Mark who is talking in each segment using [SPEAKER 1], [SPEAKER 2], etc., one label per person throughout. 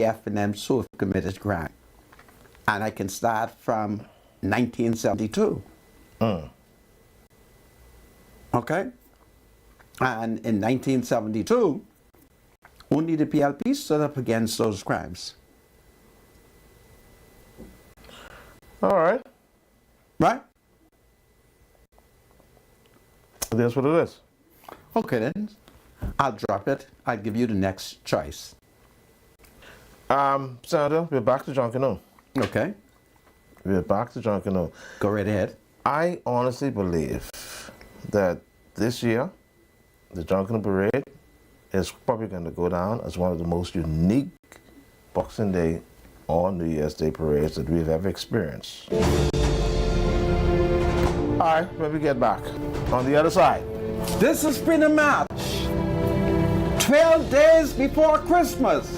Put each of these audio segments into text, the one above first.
[SPEAKER 1] F and them who have committed crime. And I can start from 1972. Okay? And in 1972, only the PLP stood up against those crimes.
[SPEAKER 2] All right.
[SPEAKER 1] Right?
[SPEAKER 2] It is what it is.
[SPEAKER 1] Okay then. I'll drop it. I'll give you the next choice.
[SPEAKER 2] Senator, we're back to John Canoe.
[SPEAKER 1] Okay?
[SPEAKER 2] We're back to John Canoe.
[SPEAKER 1] Go right ahead.
[SPEAKER 2] I honestly believe that this year, the John Canoe Parade is probably going to go down as one of the most unique Boxing Day or New Year's Day parades that we've ever experienced. All right, when we get back, on the other side.
[SPEAKER 1] This has been a match. 12 days before Christmas.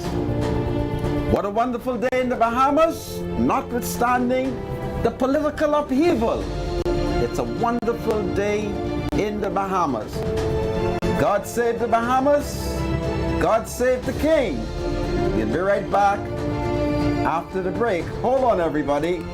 [SPEAKER 1] What a wonderful day in the Bahamas, notwithstanding the political upheaval. It's a wonderful day in the Bahamas. God save the Bahamas. God save the King. We'll be right back after the break. Hold on, everybody.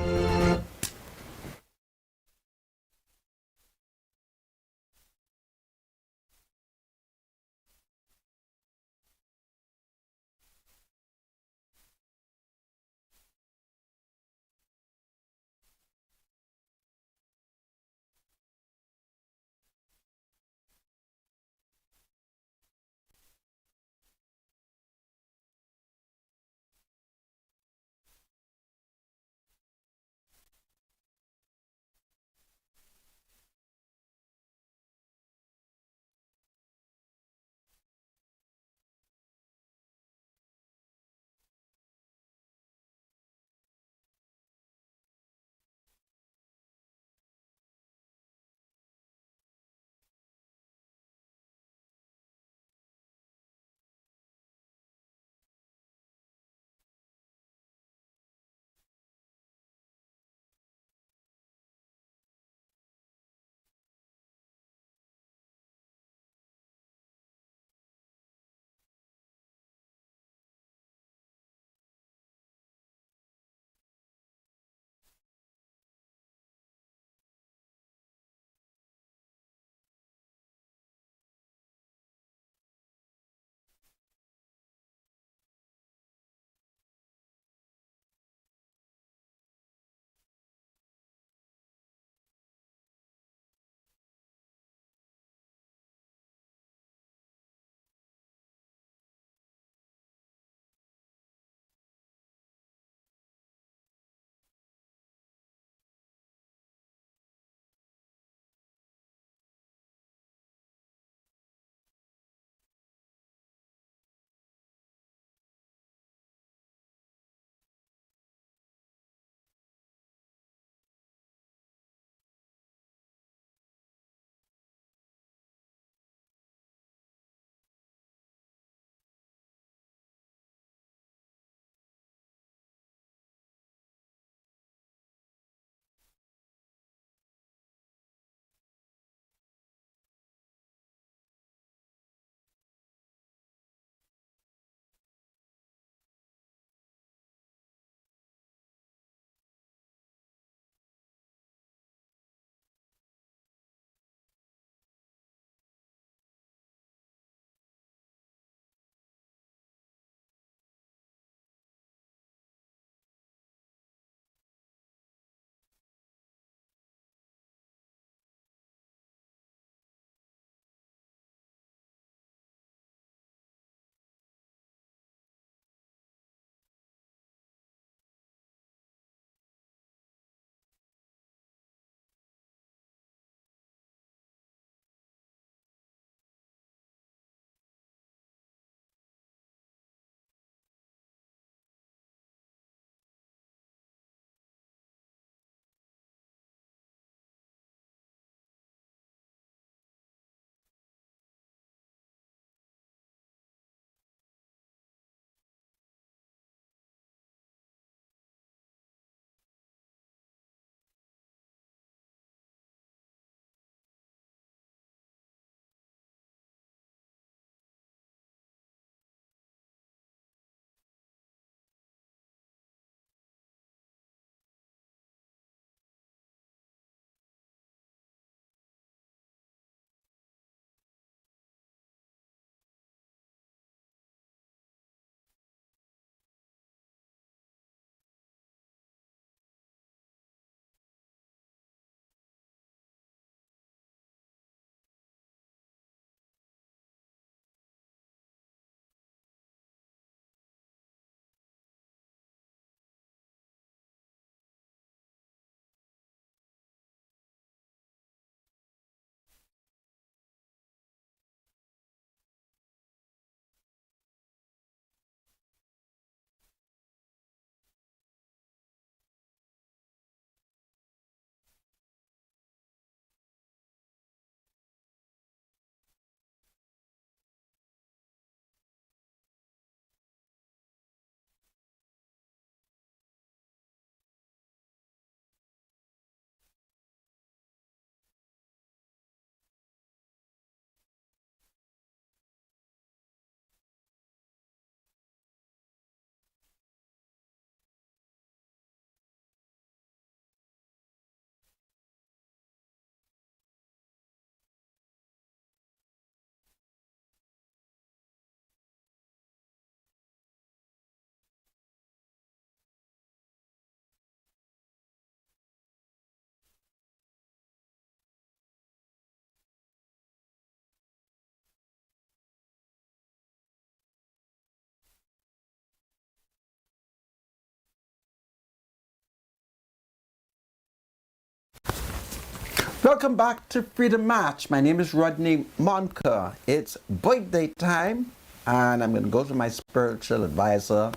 [SPEAKER 1] Welcome back to Freedom Match. My name is Rodney Monka. It's birthday time, and I'm going to go to my spiritual advisor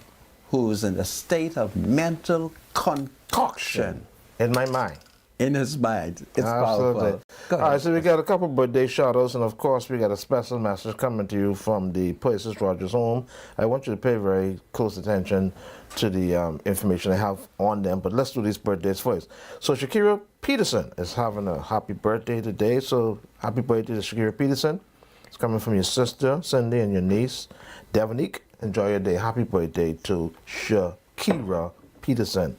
[SPEAKER 1] who's in a state of mental concoction
[SPEAKER 2] In my mind.
[SPEAKER 1] in his mind. It's
[SPEAKER 2] Absolutely.
[SPEAKER 1] powerful. Go
[SPEAKER 2] All
[SPEAKER 1] ahead.
[SPEAKER 2] right, so we got a couple birthday shout-outs, and of course we got a special message coming to you from the Persis Rogers home. I want you to pay very close attention to the information I have on them, but let's do these birthdays first. So Shakira Peterson is having a happy birthday today, so happy birthday to Shakira Peterson. It's coming from your sister, Cindy, and your niece, Devonique. Enjoy your day. Happy birthday to Shakira Peterson.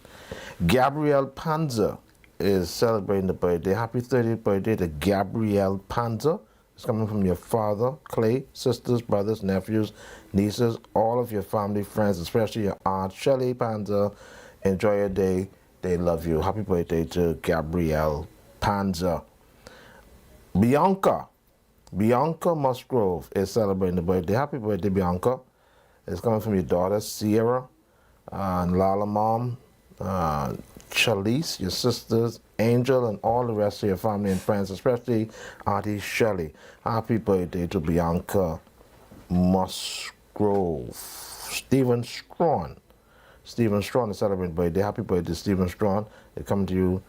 [SPEAKER 2] Gabrielle Panzer is celebrating the birthday. Happy 30th birthday to Gabrielle Panzer. It's coming from your father, Clay, sisters, brothers, nephews, nieces, all of your family, friends, especially your aunt, Shelley Panzer. Enjoy your day. They love you. Happy birthday to Gabrielle Panzer. Bianca Musgrove is celebrating the birthday. Happy birthday, Bianca. It's coming from your daughter, Sierra, and Lala Mom, Chalice, your sisters, Angel, and all the rest of your family and friends, especially Auntie Shelley. Happy birthday to Bianca Musgrove. Stephen Strawn is celebrating birthday. Happy birthday, Stephen Strawn. It's coming to you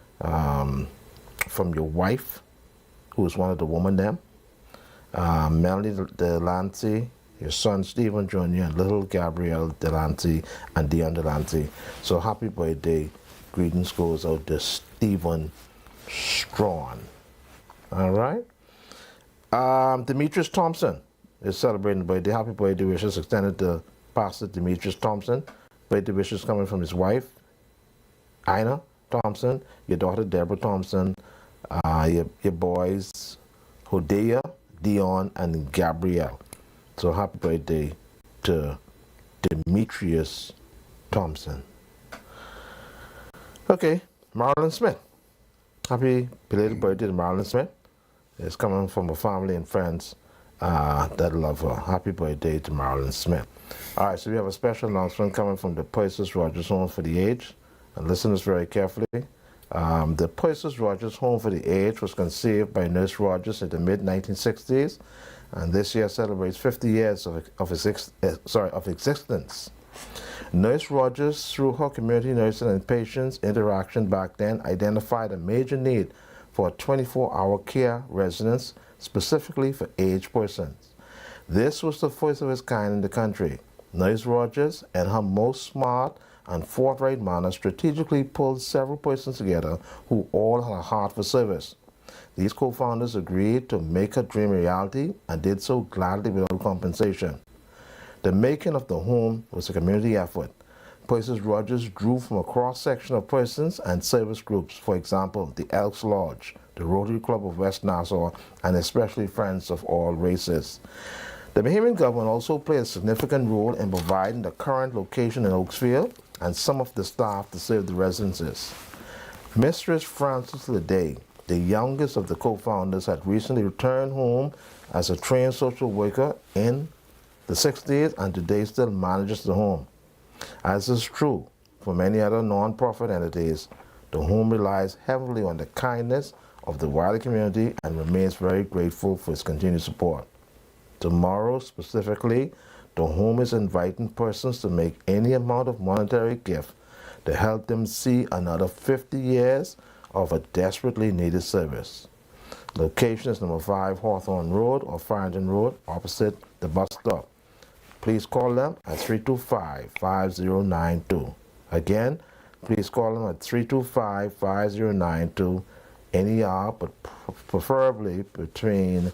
[SPEAKER 2] from your wife, who is one of the women there. Melanie Delancey, your son Stephen Jr., and little Gabrielle Delancey and Dion Delancey. So happy birthday. Greetings goes out to Stephen Strawn. All right. Demetrius Thompson is celebrating the birthday. Happy birthday wishes extended to Pastor Demetrius Thompson. Birthday wishes coming from his wife, Ina Thompson, your daughter Deborah Thompson, your boys, Hodea, Dion, and Gabrielle. So happy birthday to Demetrius Thompson. Okay, Marilyn Smith. Happy belated birthday to Marilyn Smith. It's coming from her family and friends that love her. Happy birthday to Marilyn Smith. All right, so we have a special announcement coming from the Persis Rogers Home for the Aged. And listen to this very carefully. The Persis Rogers Home for the Aged was conceived by Nurse Rogers in the mid-1960s, and this year celebrates 50 years of existence. Nurse Rogers, through her community nursing and patients interaction back then, identified a major need for a 24-hour care residence specifically for aged persons. This was the first of its kind in the country. Nurse Rogers, in her most smart and forthright manner, strategically pulled several persons together who all had a heart for service. These co-founders agreed to make her dream a reality and did so gladly without compensation. The making of the home was a community effort. Persis Rogers drew from a cross-section of persons and service groups, for example, the Elks Lodge, the Rotary Club of West Nassau, and especially friends of all races. The Bahamian government also played a significant role in providing the current location in Oaksfield and some of the staff to serve the residences. Mistress Frances Leday, the youngest of the co-founders, had recently returned home as a trained social worker in the 60s and today still manages the home. As is true for many other non-profit entities, the home relies heavily on the kindness of the wider community and remains very grateful for its continued support. Tomorrow, specifically, the home is inviting persons to make any amount of monetary gift to help them see another 50 years of a desperately needed service. Location is number 5 Hawthorne Road or Farrington Road, opposite the bus stop. Please call them at 325-5092. Again, please call them at 325-5092 any hour, but preferably between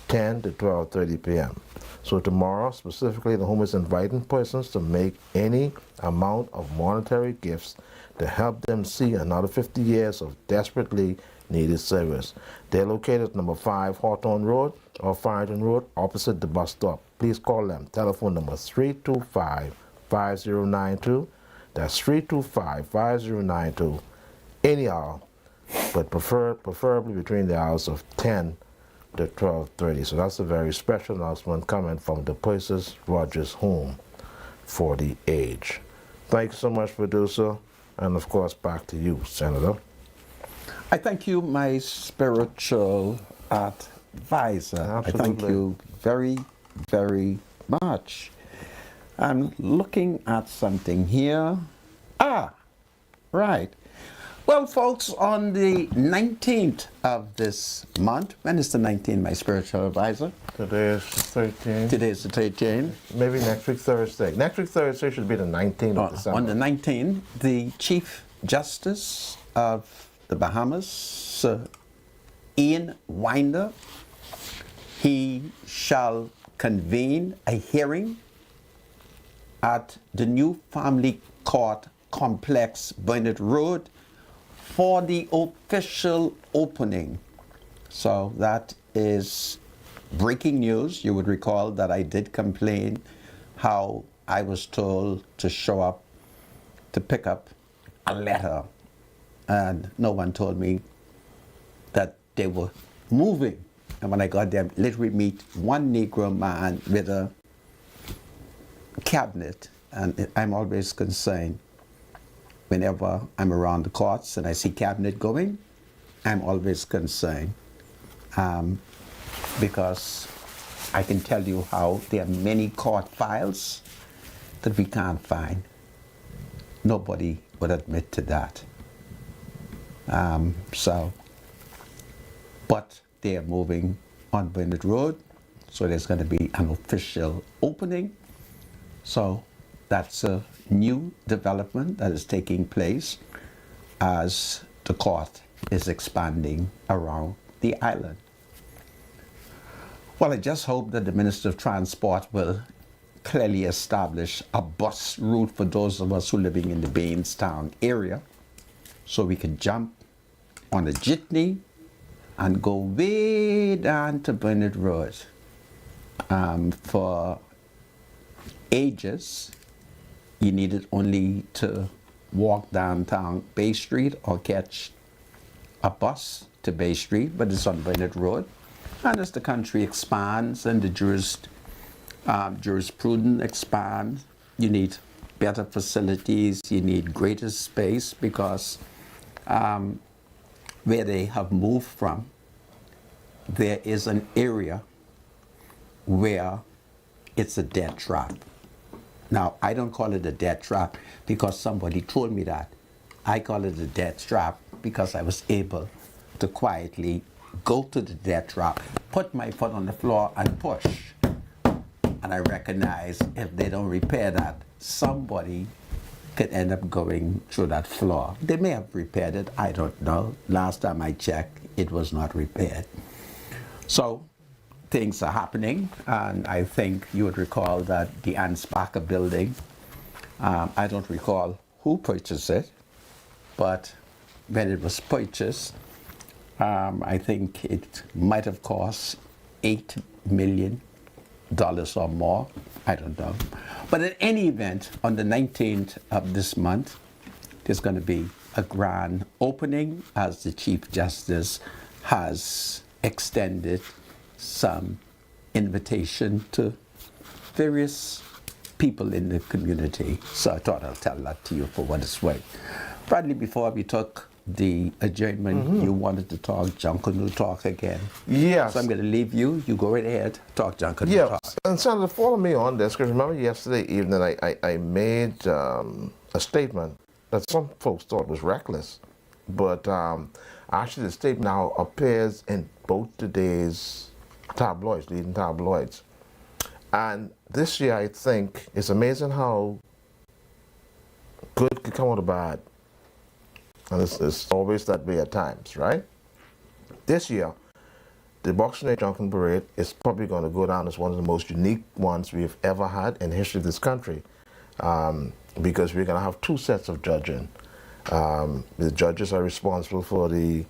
[SPEAKER 2] 10 to 12:30 p.m. So tomorrow, specifically, the home is inviting persons to make any amount of monetary gifts to help them see another 50 years of desperately needed service. They're located at number 5 Hawthorne Road or Farrington Road, opposite the bus stop. Please call them. Telephone number 325-5092. That's 325-5092. Any hour, but preferably between the hours of 10 to 12:30. So that's a very special announcement coming from the Persis Rogers Home for the Aged. Thanks so much, producer. And of course, back to you, Senator.
[SPEAKER 1] I thank you, my spiritual advisor. I thank
[SPEAKER 2] Absolutely.
[SPEAKER 1] you very, very much. I'm looking at something here. Ah, right. Well, folks, on the 19th of this month, when is the 19th, my spiritual advisor?
[SPEAKER 2] Today is 13.
[SPEAKER 1] Today is the 13th.
[SPEAKER 2] Maybe next week Thursday. Next week Thursday should be the 19th of December.
[SPEAKER 1] On the 19th, the Chief Justice of the Bahamas, Sir Ian Winder, he shall convene a hearing at the new family court complex, Burnett Road, for the official opening. So that is breaking news. You would recall that I did complain how I was told to show up to pick up a letter, and no one told me that they were moving. And when I got there, literally meet one Negro man with a cabinet, and I'm always concerned whenever I'm around the courts and I see cabinet going. I'm always concerned because I can tell you how there are many court files that we can't find. Nobody would admit to that. But they are moving on Burnett Road, so there's going to be an official opening. So that's a new development that is taking place as the court is expanding around the island. Well, I just hope that the Minister of Transport will clearly establish a bus route for those of us who are living in the Bainstown area, so we can jump on a jitney and go way down to Burnett Road. For ages, you needed only to walk downtown Bay Street or catch a bus to Bay Street, but it's on Burnett Road. And as the country expands and the jurisprudence expands, you need better facilities, you need greater space, because where they have moved from, there is an area where it's a death trap. Now, I don't call it a death trap because somebody told me that. I call it a death trap because I was able to quietly go to the death trap, put my foot on the floor and push. And I recognize if they don't repair that, somebody could end up going through that floor. They may have repaired it, I don't know. Last time I checked, it was not repaired. So things are happening, and I think you would recall that the Anspacher building, I don't recall who purchased it, but when it was purchased, I think it might have cost $8 million or more. I don't know. But in any event, on the 19th of this month, there's going to be a grand opening as the Chief Justice has extended some invitation to various people in the community. So I thought I'll tell that to you for what it's worth. Bradley, before we took the adjournment, you wanted to talk Junkanoo talk again.
[SPEAKER 2] Yes.
[SPEAKER 1] So I'm going to leave you. You go right ahead, talk Junkanoo
[SPEAKER 2] Yes,
[SPEAKER 1] talk.
[SPEAKER 2] and Senator, follow me on this, because remember yesterday evening I made a statement that some folks thought was reckless, but actually the statement now appears in both today's tabloids, leading tabloids. And this year, I think, it's amazing how good can come out of bad. And it's always that way at times, right? This year, the Boxing Day Drunken Parade is probably going to go down as one of the most unique ones we've ever had in the history of this country, because we're going to have two sets of judging. The judges are responsible for the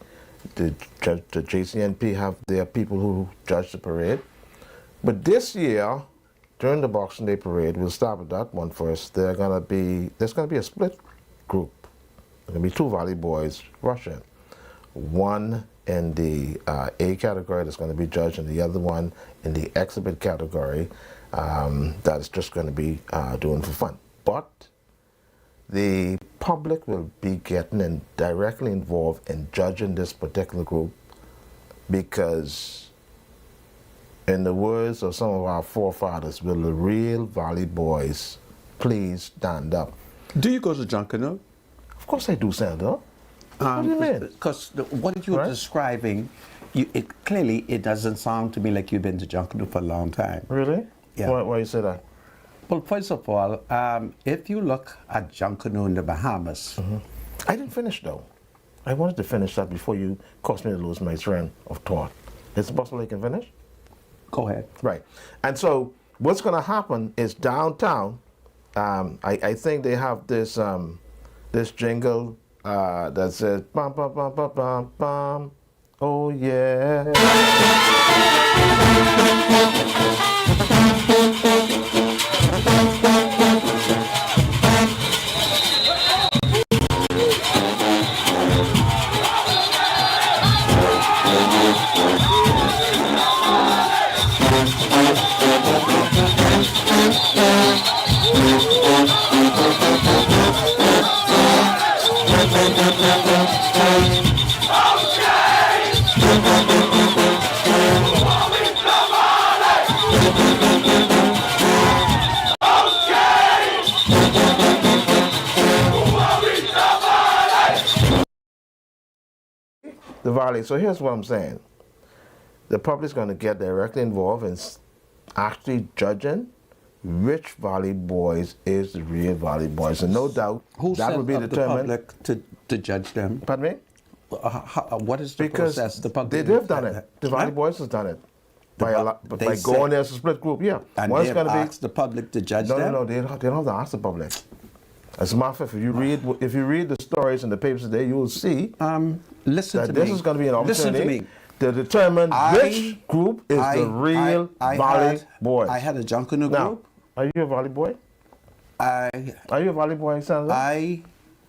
[SPEAKER 2] JCNP have their people who judge the parade. But this year, during the Boxing Day Parade, we'll start with that one first. There's going to be a split group. There's going to be two Valley boys rushing. One in the A category that's going to be judged, and the other one in the exhibit category that's just going to be doing for fun. But the public will be getting directly involved in judging this particular group because, in the words of some of our forefathers, will the real Valley Boys please stand up?
[SPEAKER 1] Do you go to Junkanoo?
[SPEAKER 2] Of course I do, Senator. What do you mean?
[SPEAKER 1] Because what you're
[SPEAKER 2] Right.
[SPEAKER 1] describing, clearly it doesn't sound to me like you've been to Junkanoo for a long time.
[SPEAKER 2] Really?
[SPEAKER 1] Yeah.
[SPEAKER 2] Why you say that?
[SPEAKER 1] Well, first of all, if you look at Junkanoo in the Bahamas,
[SPEAKER 2] I didn't finish though. I wanted to finish that before you caused me to lose my train of thought. Is it possible I can finish?
[SPEAKER 1] go ahead.
[SPEAKER 2] Right. And so what's going to happen is downtown, I think they have this this jingle that says, bum, bum, bum, bum, bum, bum. Oh, yeah. The Valley. So here's what I'm saying. The public's going to get directly involved in actually judging which Valley Boys is the real Valley Boys. And no doubt
[SPEAKER 1] Who
[SPEAKER 2] that will
[SPEAKER 1] sent
[SPEAKER 2] be
[SPEAKER 1] up the
[SPEAKER 2] determined.
[SPEAKER 1] public to judge them?
[SPEAKER 2] Pardon me?
[SPEAKER 1] What is the
[SPEAKER 2] Because
[SPEAKER 1] process? The public
[SPEAKER 2] they've done it. The Valley
[SPEAKER 1] Huh?
[SPEAKER 2] Boys has done it.
[SPEAKER 1] The
[SPEAKER 2] By,
[SPEAKER 1] they
[SPEAKER 2] by
[SPEAKER 1] said-
[SPEAKER 2] going there as a split group, yeah.
[SPEAKER 1] And
[SPEAKER 2] One's
[SPEAKER 1] they've
[SPEAKER 2] gonna be
[SPEAKER 1] asked the public to judge
[SPEAKER 2] no,
[SPEAKER 1] them?
[SPEAKER 2] no, they don't have to ask the public. As a matter of fact, if you read the stories in the papers today, you will see
[SPEAKER 1] Listen
[SPEAKER 2] that
[SPEAKER 1] to
[SPEAKER 2] this
[SPEAKER 1] me.
[SPEAKER 2] is going to be an
[SPEAKER 1] Listen to
[SPEAKER 2] opportunity
[SPEAKER 1] me.
[SPEAKER 2] to determine
[SPEAKER 1] I-
[SPEAKER 2] which group is the real Valley Boys.
[SPEAKER 1] I had a Junkanoo
[SPEAKER 2] Now,
[SPEAKER 1] group.
[SPEAKER 2] are you a Valley Boy?
[SPEAKER 1] I
[SPEAKER 2] Are you a Valley Boy, Sandra?
[SPEAKER 1] I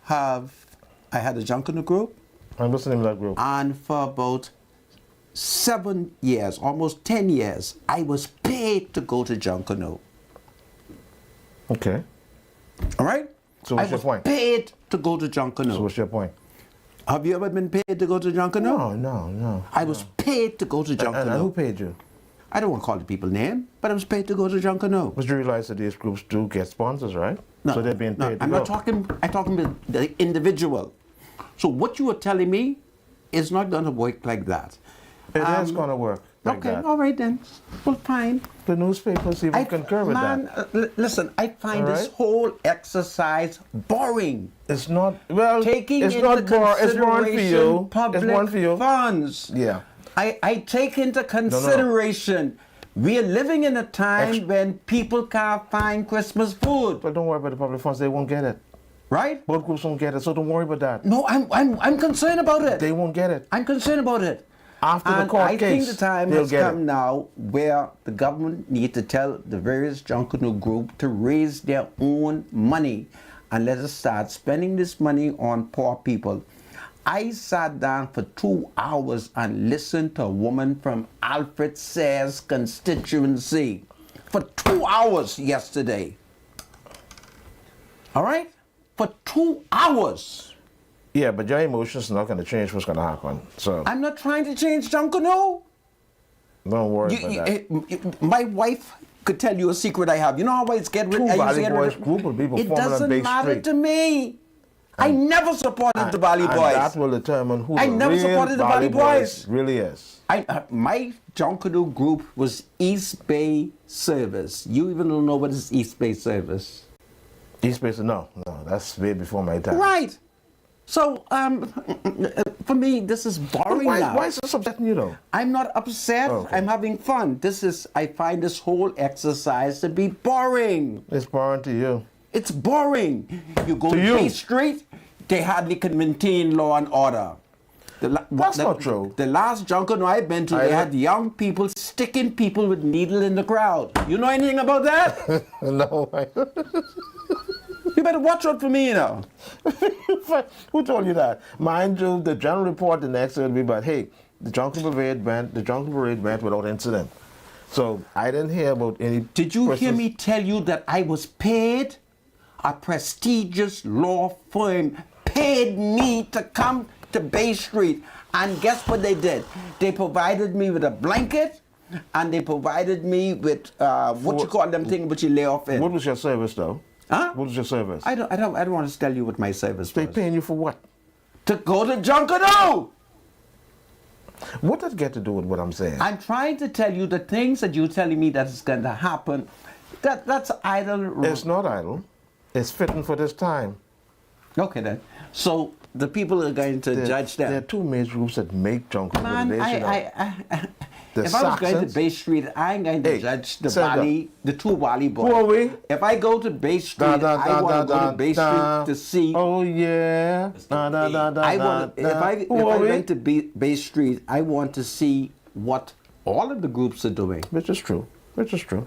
[SPEAKER 1] had a Junkanoo group,
[SPEAKER 2] I'm listening to that group.
[SPEAKER 1] and for about 7 years, almost 10 years, I was paid to go to Junkanoo.
[SPEAKER 2] Okay.
[SPEAKER 1] All right?
[SPEAKER 2] So what's
[SPEAKER 1] I
[SPEAKER 2] your
[SPEAKER 1] was
[SPEAKER 2] point?
[SPEAKER 1] paid to go to Junkanoo.
[SPEAKER 2] So what's your point?
[SPEAKER 1] Have you ever been paid to go to Junkanoo?
[SPEAKER 2] No.
[SPEAKER 1] I was paid to go to
[SPEAKER 2] And
[SPEAKER 1] Junkanoo.
[SPEAKER 2] who paid you?
[SPEAKER 1] I don't want to call the people name, but I was paid to go to Junkanoo.
[SPEAKER 2] But you realize that these groups do get sponsors, right?
[SPEAKER 1] No,
[SPEAKER 2] So they're being
[SPEAKER 1] no,
[SPEAKER 2] paid to
[SPEAKER 1] I'm
[SPEAKER 2] go.
[SPEAKER 1] not talking. I'm talking about the individual. So what you are telling me is not going to work like that.
[SPEAKER 2] It is going to work like
[SPEAKER 1] Okay,
[SPEAKER 2] that.
[SPEAKER 1] all right then. Well, fine.
[SPEAKER 2] The newspapers even concur with that.
[SPEAKER 1] Listen, I find
[SPEAKER 2] All
[SPEAKER 1] this
[SPEAKER 2] right.
[SPEAKER 1] whole exercise boring.
[SPEAKER 2] It's not, well,
[SPEAKER 1] Taking
[SPEAKER 2] it's
[SPEAKER 1] into
[SPEAKER 2] not it's boring for
[SPEAKER 1] consideration
[SPEAKER 2] you.
[SPEAKER 1] public
[SPEAKER 2] It's boring for you.
[SPEAKER 1] funds.
[SPEAKER 2] Yeah.
[SPEAKER 1] I take into consideration we are living in a time when people can't find Christmas food,
[SPEAKER 2] But don't worry about the public funds. They won't get it.
[SPEAKER 1] right?
[SPEAKER 2] Both groups won't get it, so don't worry about that.
[SPEAKER 1] No, I'm concerned about it.
[SPEAKER 2] They won't get it.
[SPEAKER 1] I'm concerned about it.
[SPEAKER 2] After the
[SPEAKER 1] And
[SPEAKER 2] court
[SPEAKER 1] I
[SPEAKER 2] case,
[SPEAKER 1] think the time
[SPEAKER 2] they'll
[SPEAKER 1] has
[SPEAKER 2] get
[SPEAKER 1] come
[SPEAKER 2] it.
[SPEAKER 1] now where the government need to tell the various Junkanoo group to raise their own money and let us start spending this money on poor people. I sat down for 2 hours and listened to a woman from Alfred Sayers constituency for 2 hours yesterday. All right? For 2 hours.
[SPEAKER 2] Yeah, but your emotions are not going to change what's going to happen. So
[SPEAKER 1] I'm not trying to change Junkanoo.
[SPEAKER 2] don't worry about that.
[SPEAKER 1] My wife could tell you a secret I have. You know how I used to get rid
[SPEAKER 2] Two
[SPEAKER 1] I used to
[SPEAKER 2] Valley
[SPEAKER 1] get
[SPEAKER 2] Boys
[SPEAKER 1] rid
[SPEAKER 2] group will be
[SPEAKER 1] It
[SPEAKER 2] performing on
[SPEAKER 1] doesn't
[SPEAKER 2] Bay
[SPEAKER 1] matter
[SPEAKER 2] Street.
[SPEAKER 1] to me. I never supported the Valley
[SPEAKER 2] And
[SPEAKER 1] Boys.
[SPEAKER 2] that will determine who
[SPEAKER 1] I
[SPEAKER 2] the
[SPEAKER 1] never
[SPEAKER 2] real
[SPEAKER 1] supported the Valley Boys.
[SPEAKER 2] really is.
[SPEAKER 1] My Junkanoo group was East Bay Service. You even don't know what is East Bay Service.
[SPEAKER 2] East Bay, no, that's way before my time.
[SPEAKER 1] Right. So, for me, this is boring now.
[SPEAKER 2] Why is this upsetting you though?
[SPEAKER 1] I'm not upset.
[SPEAKER 2] Okay.
[SPEAKER 1] I'm having fun. I find this whole exercise to be boring.
[SPEAKER 2] It's boring to you.
[SPEAKER 1] It's boring. You go
[SPEAKER 2] To
[SPEAKER 1] to
[SPEAKER 2] you.
[SPEAKER 1] Bay Street, they hardly can maintain law and order.
[SPEAKER 2] That's not true.
[SPEAKER 1] The last Junkanoo I've been to, they had young people sticking people with needle in the crowd. You know anything about that?
[SPEAKER 2] No.
[SPEAKER 1] You better watch out for me, you know.
[SPEAKER 2] Who told you that? Mind you, the general report the next day will be about, hey, the Junkanoo Parade went without incident. So I didn't hear about any.
[SPEAKER 1] Did you hear
[SPEAKER 2] persons-
[SPEAKER 1] me tell you that I was paid a prestigious law firm paid me to come to Bay Street. And guess what they did? They provided me with a blanket, and they provided me with what you call them thing which you lay off in.
[SPEAKER 2] What was your service though?
[SPEAKER 1] Huh?
[SPEAKER 2] What was your service?
[SPEAKER 1] I don't want to tell you what my service
[SPEAKER 2] They
[SPEAKER 1] was.
[SPEAKER 2] paying you for what?
[SPEAKER 1] To go to Junkanoo.
[SPEAKER 2] What does it get to do with what I'm saying?
[SPEAKER 1] I'm trying to tell you the things that you're telling me that is going to happen. That's idle.
[SPEAKER 2] It's not idle. It's fitting for this time.
[SPEAKER 1] Okay then. So the people are going to judge
[SPEAKER 2] There are
[SPEAKER 1] them.
[SPEAKER 2] two major groups that make Junkanoo.
[SPEAKER 1] Man,
[SPEAKER 2] The
[SPEAKER 1] if I was going to
[SPEAKER 2] Saxons-
[SPEAKER 1] Bay Street, I ain't going to
[SPEAKER 2] Hey,
[SPEAKER 1] judge the
[SPEAKER 2] Sandra.
[SPEAKER 1] Valley, the two Valley boys.
[SPEAKER 2] Who are we?
[SPEAKER 1] If I go to Bay Street, I want to go to Bay Street to see.
[SPEAKER 2] Oh yeah. Da, da, da, da,
[SPEAKER 1] I
[SPEAKER 2] da,
[SPEAKER 1] want. If
[SPEAKER 2] da.
[SPEAKER 1] I
[SPEAKER 2] Who are we?
[SPEAKER 1] went to Bay Street, I want to see what all of the groups are doing.
[SPEAKER 2] Which is true. Which is true.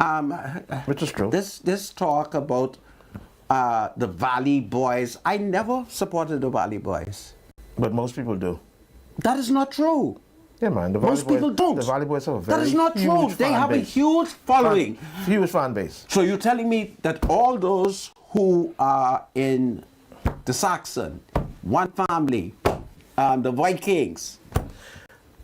[SPEAKER 2] Which is true.
[SPEAKER 1] This talk about the Valley Boys, I never supported the Valley Boys.
[SPEAKER 2] But most people do.
[SPEAKER 1] That is not true.
[SPEAKER 2] Yeah, man. The
[SPEAKER 1] Most
[SPEAKER 2] Valley
[SPEAKER 1] people
[SPEAKER 2] Boys,
[SPEAKER 1] don't.
[SPEAKER 2] The Valley Boys have a very
[SPEAKER 1] That is not true.
[SPEAKER 2] huge
[SPEAKER 1] They
[SPEAKER 2] fan
[SPEAKER 1] have a
[SPEAKER 2] base.
[SPEAKER 1] huge following.
[SPEAKER 2] Huge fan base.
[SPEAKER 1] So you're telling me that all those who are in the Saxon, One Family, the Vikings,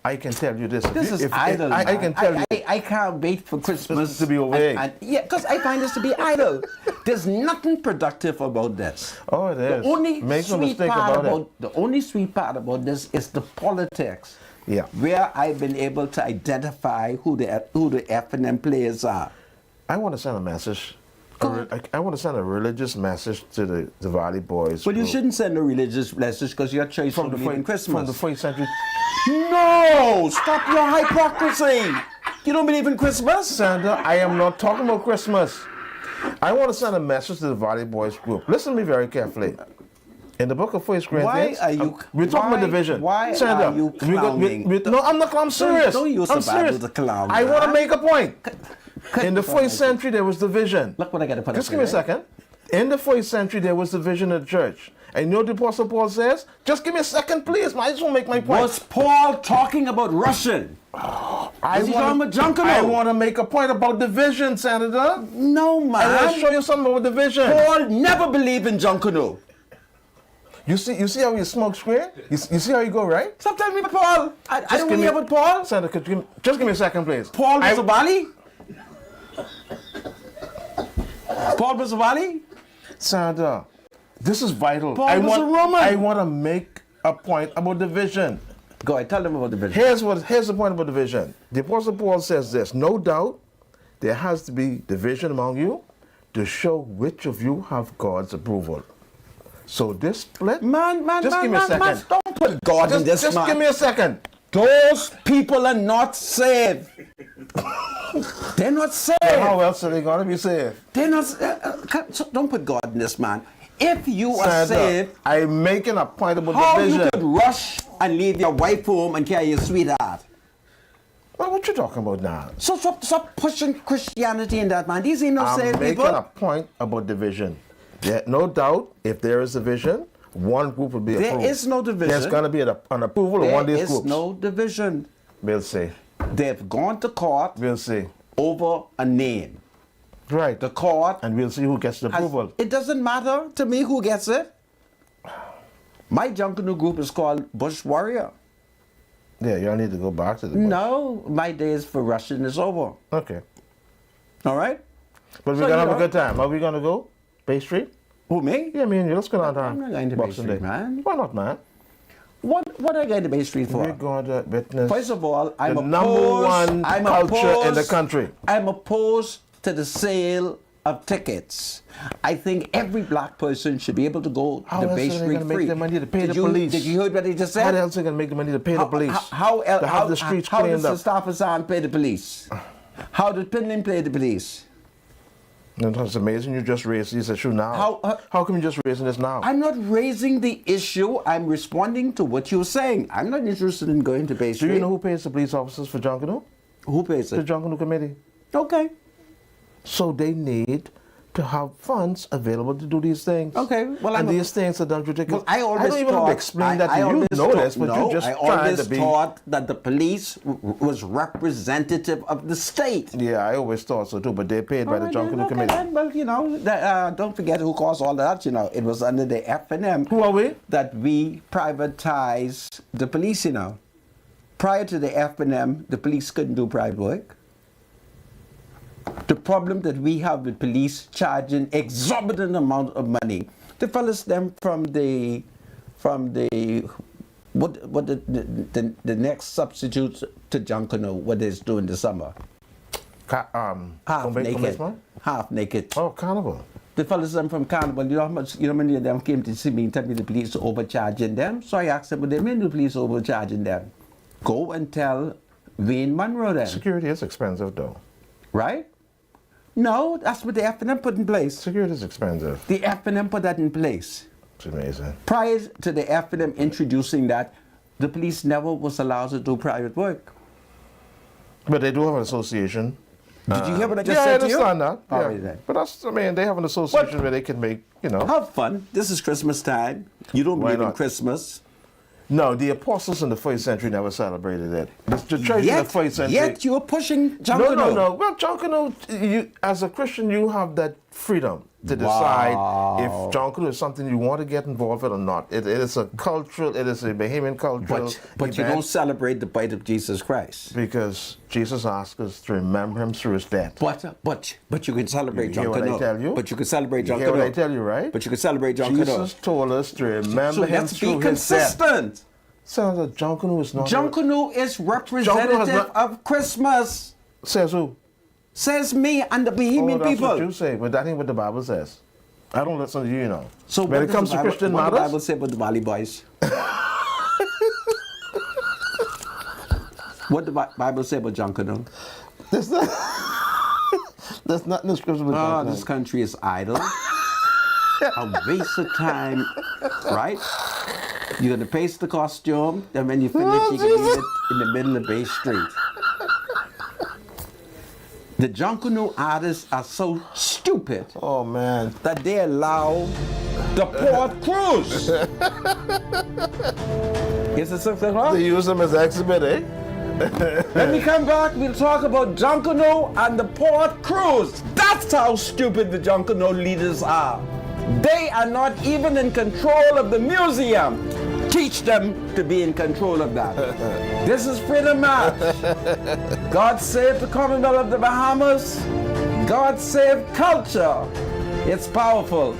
[SPEAKER 2] I can tell you this.
[SPEAKER 1] this is
[SPEAKER 2] If-
[SPEAKER 1] idle.
[SPEAKER 2] I
[SPEAKER 1] man.
[SPEAKER 2] can tell you.
[SPEAKER 1] I can't wait for Christmas
[SPEAKER 2] to be over here.
[SPEAKER 1] yeah, because I find this to be idle. There's nothing productive about this.
[SPEAKER 2] Oh, it is.
[SPEAKER 1] The only
[SPEAKER 2] Make no
[SPEAKER 1] sweet
[SPEAKER 2] mistake
[SPEAKER 1] part
[SPEAKER 2] about it.
[SPEAKER 1] the only sweet part about this is the politics.
[SPEAKER 2] Yeah.
[SPEAKER 1] Where I've been able to identify who the F&M players are.
[SPEAKER 2] I want to send a message.
[SPEAKER 1] Go ahead.
[SPEAKER 2] I want to send a religious message to the Valley Boys.
[SPEAKER 1] Well, you
[SPEAKER 2] group.
[SPEAKER 1] shouldn't send a religious message because your church
[SPEAKER 2] From
[SPEAKER 1] don't
[SPEAKER 2] the
[SPEAKER 1] believe in
[SPEAKER 2] first,
[SPEAKER 1] Christmas.
[SPEAKER 2] from the first century.
[SPEAKER 1] No! Stop your hypocrisy! You don't believe in Christmas?
[SPEAKER 2] Sandra, I am not talking about Christmas. I want to send a message to the Valley Boys group. Listen to me very carefully. In the book of 1 Corinthians,
[SPEAKER 1] Why are you?
[SPEAKER 2] we're talking about
[SPEAKER 1] why-
[SPEAKER 2] division.
[SPEAKER 1] Why
[SPEAKER 2] Sandra,
[SPEAKER 1] are you clowning?
[SPEAKER 2] no, I'm not. I'm serious.
[SPEAKER 1] don't use
[SPEAKER 2] I'm
[SPEAKER 1] the Bible
[SPEAKER 2] serious.
[SPEAKER 1] to clown,
[SPEAKER 2] I want to
[SPEAKER 1] man.
[SPEAKER 2] make a point. In the first century, there was division.
[SPEAKER 1] Look what I got to put
[SPEAKER 2] Just
[SPEAKER 1] up
[SPEAKER 2] give me a
[SPEAKER 1] here.
[SPEAKER 2] second. In the first century, there was division in the church. And you know what the Apostle Paul says? Just give me a second, please. I just want to make my point.
[SPEAKER 1] Was Paul talking about Russian?
[SPEAKER 2] I
[SPEAKER 1] he talking about Junkanoo?
[SPEAKER 2] I want to make a point about division, Senator.
[SPEAKER 1] No,
[SPEAKER 2] I want to
[SPEAKER 1] man.
[SPEAKER 2] show you something about division.
[SPEAKER 1] Paul never believed in Junkanoo.
[SPEAKER 2] You see how you smoke screen? You see how you go, right?
[SPEAKER 1] Stop telling me about Paul. I don't
[SPEAKER 2] give
[SPEAKER 1] want to
[SPEAKER 2] me-
[SPEAKER 1] hear about Paul.
[SPEAKER 2] Senator, could you just give me a second, please.
[SPEAKER 1] Paul
[SPEAKER 2] I-
[SPEAKER 1] Musabali? Paul Musabali?
[SPEAKER 2] Senator, this is vital.
[SPEAKER 1] Paul was a Roman.
[SPEAKER 2] I want to make a point about division.
[SPEAKER 1] Go ahead, tell them about the vision.
[SPEAKER 2] Here's the point about division. The Apostle Paul says this: no doubt there has to be division among you to show which of you have God's approval. So this split.
[SPEAKER 1] Man,
[SPEAKER 2] Just give me a second.
[SPEAKER 1] don't put God in this,
[SPEAKER 2] Just
[SPEAKER 1] man.
[SPEAKER 2] give me a second.
[SPEAKER 1] Those people are not saved. They're not saved.
[SPEAKER 2] How else are they going to be saved?
[SPEAKER 1] They're not. So don't put God in this, man. If you are
[SPEAKER 2] Senator,
[SPEAKER 1] saved,
[SPEAKER 2] I'm making a point about
[SPEAKER 1] how
[SPEAKER 2] division.
[SPEAKER 1] you could rush and leave your wife home and carry your sweetheart?
[SPEAKER 2] Well, what you talking about now?
[SPEAKER 1] So stop pushing Christianity in that, man. These ain't no
[SPEAKER 2] I'm
[SPEAKER 1] saved
[SPEAKER 2] making
[SPEAKER 1] people.
[SPEAKER 2] a point about division. Yeah, no doubt, if there is division, one group will be
[SPEAKER 1] There
[SPEAKER 2] approved.
[SPEAKER 1] is no division.
[SPEAKER 2] There's going to be an approval of one of
[SPEAKER 1] There
[SPEAKER 2] these
[SPEAKER 1] is
[SPEAKER 2] groups.
[SPEAKER 1] no division.
[SPEAKER 2] We'll see.
[SPEAKER 1] They've gone to court
[SPEAKER 2] We'll see.
[SPEAKER 1] over a name.
[SPEAKER 2] Right.
[SPEAKER 1] The court
[SPEAKER 2] And we'll see who gets the
[SPEAKER 1] has-
[SPEAKER 2] approval.
[SPEAKER 1] it doesn't matter to me who gets it. My Junkanoo group is called Bush Warrior.
[SPEAKER 2] Yeah, y'all need to go back to the book.
[SPEAKER 1] No, my days for Russian is over.
[SPEAKER 2] Okay.
[SPEAKER 1] All right?
[SPEAKER 2] But we're
[SPEAKER 1] So,
[SPEAKER 2] going to
[SPEAKER 1] you
[SPEAKER 2] have a
[SPEAKER 1] know-
[SPEAKER 2] good time. Are we going to go? Bay Street?
[SPEAKER 1] Who, me?
[SPEAKER 2] Yeah, me and you. Let's go down
[SPEAKER 1] I'm not going to Bay
[SPEAKER 2] Boxing
[SPEAKER 1] Street,
[SPEAKER 2] Day.
[SPEAKER 1] man.
[SPEAKER 2] Why not, man?
[SPEAKER 1] What are you going to Bay Street
[SPEAKER 2] We're
[SPEAKER 1] for?
[SPEAKER 2] going to witness
[SPEAKER 1] First of all, I'm
[SPEAKER 2] the
[SPEAKER 1] opposed.
[SPEAKER 2] number one
[SPEAKER 1] I'm
[SPEAKER 2] culture in the
[SPEAKER 1] opposed-
[SPEAKER 2] country.
[SPEAKER 1] I'm opposed to the sale of tickets. I think every black person should be able to go
[SPEAKER 2] How
[SPEAKER 1] to
[SPEAKER 2] else
[SPEAKER 1] Bay
[SPEAKER 2] are they
[SPEAKER 1] Street
[SPEAKER 2] gonna make
[SPEAKER 1] free.
[SPEAKER 2] the money to pay
[SPEAKER 1] Did
[SPEAKER 2] the
[SPEAKER 1] you,
[SPEAKER 2] police?
[SPEAKER 1] Did you hear what he just said?
[SPEAKER 2] How else are they going to make the money to pay the police?
[SPEAKER 1] How
[SPEAKER 2] to have the streets
[SPEAKER 1] how
[SPEAKER 2] cleaned
[SPEAKER 1] does
[SPEAKER 2] up?
[SPEAKER 1] Mustafa Hassan pay the police? How did Pinlin pay the police?
[SPEAKER 2] No, that's amazing. You just raised this issue now.
[SPEAKER 1] How,
[SPEAKER 2] come you just raising this now?
[SPEAKER 1] I'm not raising the issue. I'm responding to what you're saying. I'm not interested in going to Bay
[SPEAKER 2] Do
[SPEAKER 1] Street.
[SPEAKER 2] you know who pays the police officers for Junkanoo?
[SPEAKER 1] Who pays
[SPEAKER 2] The
[SPEAKER 1] it?
[SPEAKER 2] Junkanoo Committee.
[SPEAKER 1] Okay.
[SPEAKER 2] So they need to have funds available to do these things.
[SPEAKER 1] Okay, well,
[SPEAKER 2] and these things are done ridiculous.
[SPEAKER 1] Well, I always
[SPEAKER 2] don't even have to explain that to you. Know this, but
[SPEAKER 1] no,
[SPEAKER 2] you just
[SPEAKER 1] I
[SPEAKER 2] trying
[SPEAKER 1] always
[SPEAKER 2] to be.
[SPEAKER 1] thought that the police was representative of the state.
[SPEAKER 2] Yeah, I always thought so too. But they're paid by the Junkanoo Committee.
[SPEAKER 1] Then, well, you know, don't forget who caused all that. You know, it was under the F&M.
[SPEAKER 2] Who are we?
[SPEAKER 1] That we privatized the police. You know, prior to the F&M, the police couldn't do private work. The problem that we have with police charging exorbitant amount of money. The fellas them from the next substitute to Junkanoo, what they do in the summer. Half naked.
[SPEAKER 2] Oh, Carnival.
[SPEAKER 1] The fellas them from Carnival, you know how much, you know, many of them came to see me and tell me the police are overcharging them. So I asked them, what they mean the police are overcharging them? Go and tell Wayne Monroe then.
[SPEAKER 2] Security is expensive though.
[SPEAKER 1] Right? No, that's what the F&M put in place.
[SPEAKER 2] Security is expensive.
[SPEAKER 1] The F&M put that in place.
[SPEAKER 2] It's amazing.
[SPEAKER 1] Prior to the F&M introducing that, the police never was allowed to do private work.
[SPEAKER 2] But they do have an association.
[SPEAKER 1] Did you hear what I just said to you?
[SPEAKER 2] Yeah, I understand that.
[SPEAKER 1] All
[SPEAKER 2] Yeah.
[SPEAKER 1] right then.
[SPEAKER 2] But that's, I mean, they have an association where they can make, you know.
[SPEAKER 1] Have fun. This is Christmas time. You don't
[SPEAKER 2] Why
[SPEAKER 1] believe in
[SPEAKER 2] not?
[SPEAKER 1] Christmas.
[SPEAKER 2] No, the apostles in the first century never celebrated it. The church in the first century.
[SPEAKER 1] Yet you're pushing Junkanoo.
[SPEAKER 2] No. Well, Junkanoo, you, as a Christian, you have that freedom to decide if Junkanoo is something you want to get involved in or not. It is a cultural, it is a Bahamian cultural
[SPEAKER 1] But you don't celebrate the birth of Jesus Christ.
[SPEAKER 2] Because Jesus asked us to remember him through his death.
[SPEAKER 1] But you can celebrate
[SPEAKER 2] You hear
[SPEAKER 1] Junkanoo.
[SPEAKER 2] what I tell you?
[SPEAKER 1] But you can celebrate
[SPEAKER 2] You
[SPEAKER 1] Junkanoo.
[SPEAKER 2] hear what I tell you, right?
[SPEAKER 1] But you can celebrate Junkanoo.
[SPEAKER 2] Jesus told us to remember
[SPEAKER 1] So
[SPEAKER 2] him
[SPEAKER 1] let's
[SPEAKER 2] through
[SPEAKER 1] be
[SPEAKER 2] his death.
[SPEAKER 1] consistent.
[SPEAKER 2] Sounds like Junkanoo is not.
[SPEAKER 1] Junkanoo is representative of Christmas.
[SPEAKER 2] Says who?
[SPEAKER 1] Says me and the Bahamian
[SPEAKER 2] that's
[SPEAKER 1] people.
[SPEAKER 2] what you say, but that ain't what the Bible says. I don't listen to you know.
[SPEAKER 1] So
[SPEAKER 2] when it comes to Christian
[SPEAKER 1] what
[SPEAKER 2] matters,
[SPEAKER 1] the Bible say about the Valley Boys? What the Bible say about Junkanoo?
[SPEAKER 2] there's nothing in scripture with
[SPEAKER 1] Oh,
[SPEAKER 2] Junkanoo.
[SPEAKER 1] this country is idle. A waste of time, right? You're gonna paste the costume, then when you finish, you can leave it in the middle of Bay Street. The Junkanoo artists are so stupid
[SPEAKER 2] Oh man.
[SPEAKER 1] that they allow the Port Cruise. Is it something wrong?
[SPEAKER 2] They use them as exhibit, eh?
[SPEAKER 1] When we come back, we'll talk about Junkanoo and the Port Cruise. That's how stupid the Junkanoo leaders are. They are not even in control of the museum. Teach them to be in control of that. This is Freedom March. God save the Commonwealth of the Bahamas. God save culture. It's powerful.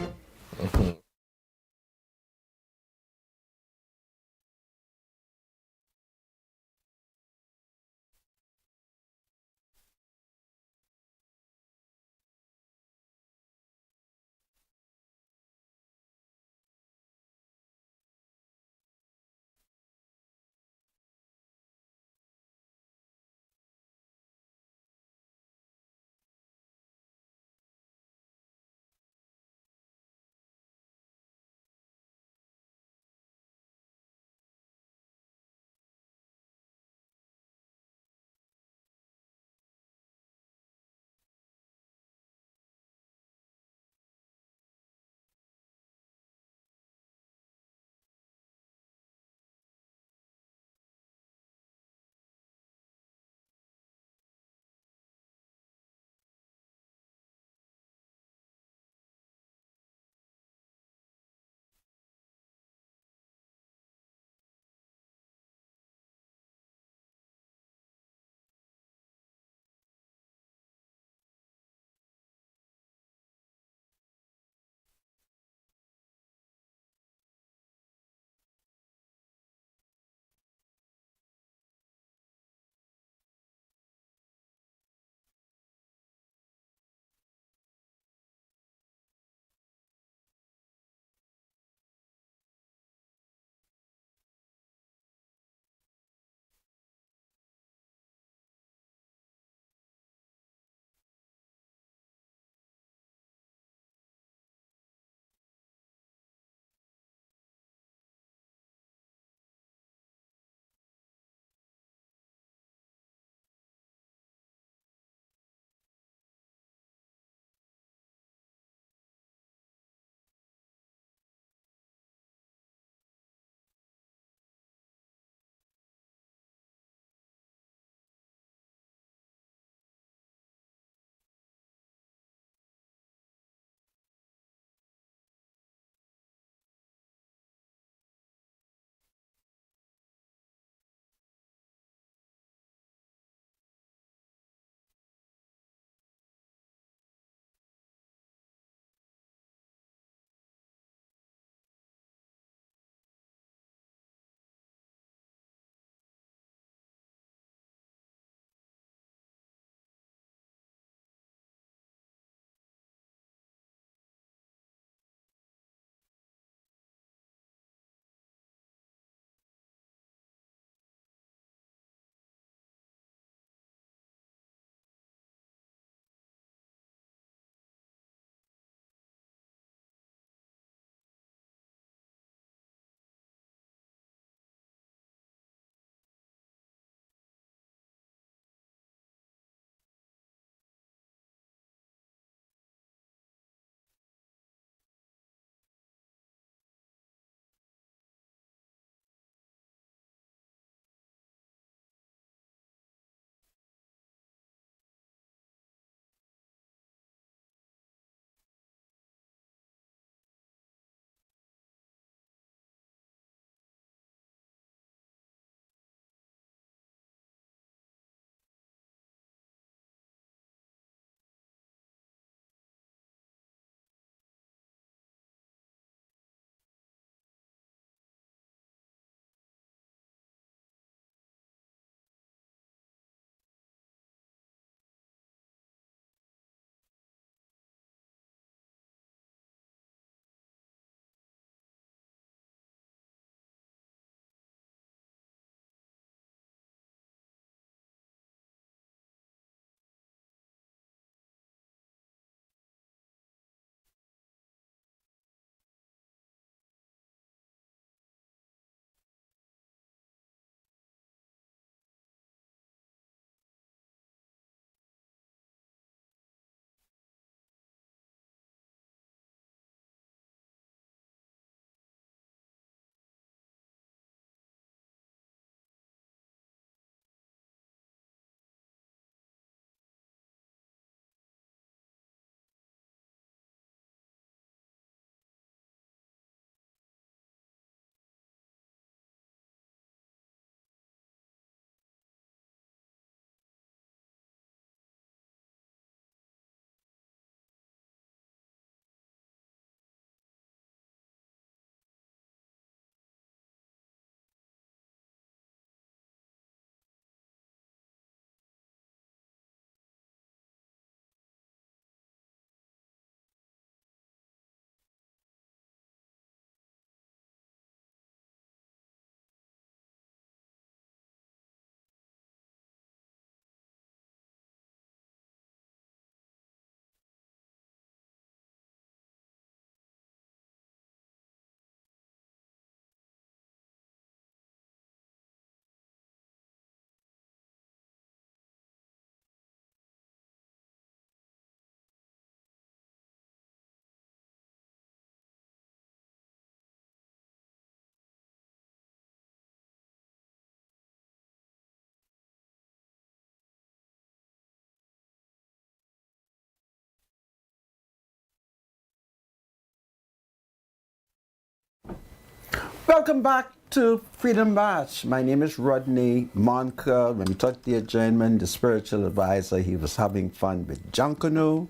[SPEAKER 1] Welcome back to Freedom March. My name is Rodney Monka. When we took the adjournment, the spiritual advisor, he was having fun with Junkanoo.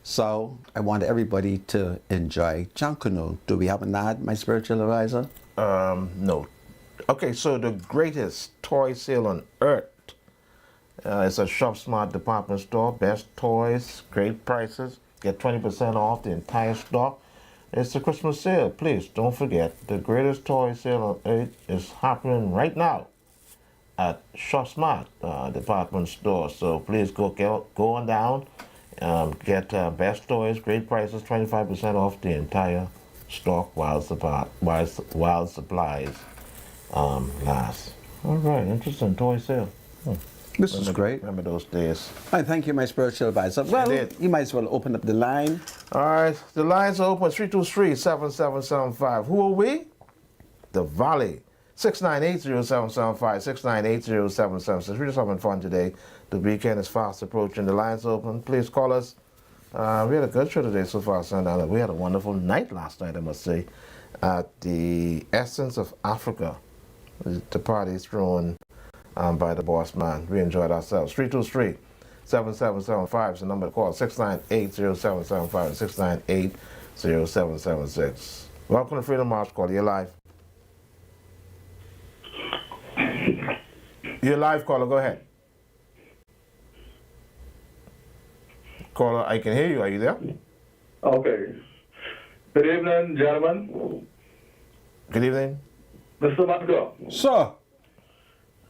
[SPEAKER 1] So I want everybody to enjoy Junkanoo. Do we have an ad, my spiritual advisor?
[SPEAKER 2] No. Okay, so the greatest toy sale on earth. It's a Shop Smart department store. Best toys, great prices. Get 20% off the entire stock. It's the Christmas sale. Please don't forget, the greatest toy sale on earth is happening right now at Shop Smart department store. So please go on down, get best toys, great prices, 25% off the entire stock while supplies last. All right, interesting toy sale.
[SPEAKER 1] This is great.
[SPEAKER 2] Remember those days.
[SPEAKER 1] I thank you, my spiritual advisor. Well, you might as well open up the line.
[SPEAKER 2] All right, the lines are open, 323-7775. Who are we? The Valley. 698-0775, 698-0776. We're just having fun today. The weekend is fast approaching. The lines are open. Please call us. We had a good show today so far, Sundown. We had a wonderful night last night, I must say, at the Essence of Africa. The party thrown by the boss man. We enjoyed ourselves. 323-7775 is the number to call. 698-0775, 698-0776. Welcome to Freedom March. Call. You're live. You're live, caller. Go ahead. Caller, I can hear you. Are you there?
[SPEAKER 3] Okay. Good evening, gentlemen.
[SPEAKER 2] Good evening.
[SPEAKER 3] Mr. Mongo,
[SPEAKER 1] Sir.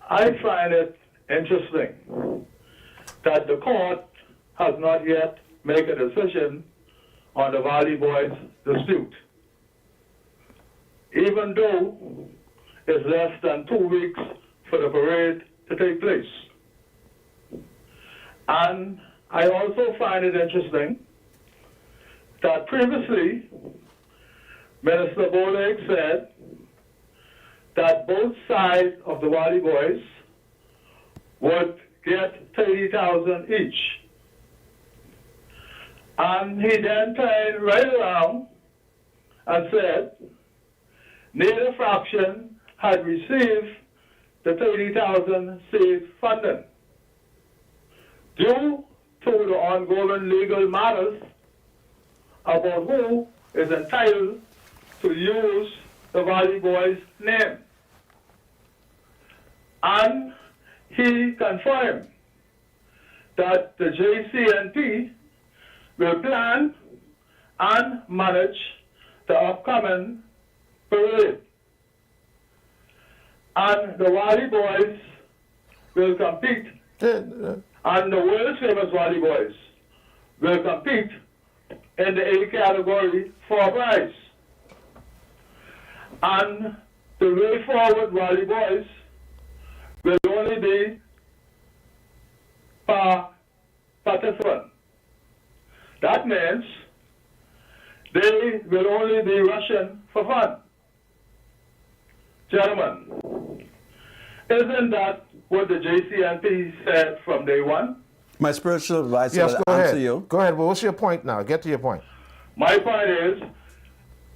[SPEAKER 3] I find it interesting that the court has not yet made a decision on the Valley Boys dispute. Even though it's less than 2 weeks for the parade to take place. And I also find it interesting that previously Minister Boleg said that both sides of the Valley Boys would get $30,000 each. And he then turned right around and said neither fraction had received the $30,000 saved funding due to the ongoing legal matters about who is entitled to use the Valley Boys name. And he confirmed that the JCNP will plan and manage the upcoming parade. And the Valley Boys will compete, and the world famous Valley Boys will compete in the A category for a prize. And the way forward Valley Boys will only be per participant. That means they will only be rushing for fun. Gentlemen, isn't that what the JCNP said from day one?
[SPEAKER 1] My spiritual advisor
[SPEAKER 2] Yes,
[SPEAKER 1] will
[SPEAKER 2] go
[SPEAKER 1] answer
[SPEAKER 2] ahead.
[SPEAKER 1] you.
[SPEAKER 2] Go ahead. Well, what's your point now? Get to your point.
[SPEAKER 3] My point is,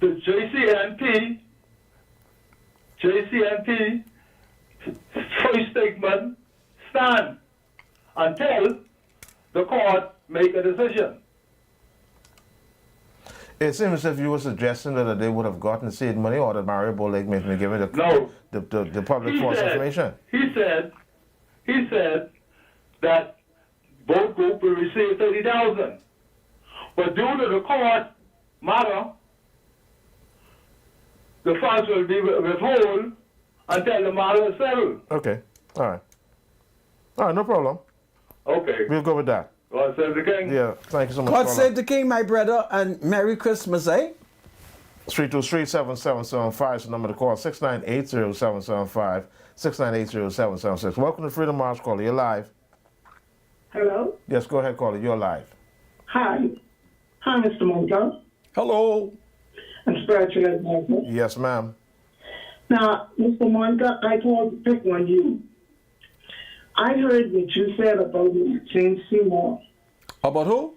[SPEAKER 3] the JCNP first statement stand until the court make a decision.
[SPEAKER 2] It seems as if you were suggesting that they would have gotten seed money, or that Mario Boleg may have been given the public false information.
[SPEAKER 3] He said that both groups will receive $30,000, but due to the court matter, the funds will be withheld until the matter is settled.
[SPEAKER 2] Okay. All right. All right. No problem.
[SPEAKER 3] Okay.
[SPEAKER 2] We'll go with that.
[SPEAKER 3] God save the king.
[SPEAKER 2] Yeah. Thank you so much.
[SPEAKER 1] God
[SPEAKER 2] caller.
[SPEAKER 1] save the king, my brother, and Merry Christmas, eh?
[SPEAKER 2] 323-7775 is the number to call. 698-0775, 698-0776. Welcome to Freedom March, caller. You're live.
[SPEAKER 4] Hello?
[SPEAKER 2] Yes, go ahead, caller. You're live.
[SPEAKER 4] Hi. Hi, Mr. Monka.
[SPEAKER 1] Hello.
[SPEAKER 4] I'm spiritual advisor.
[SPEAKER 2] Yes, ma'am.
[SPEAKER 4] Now, Mr. Monka, I called to pick on you. I heard what you said about Maxine Seymour.
[SPEAKER 1] About who?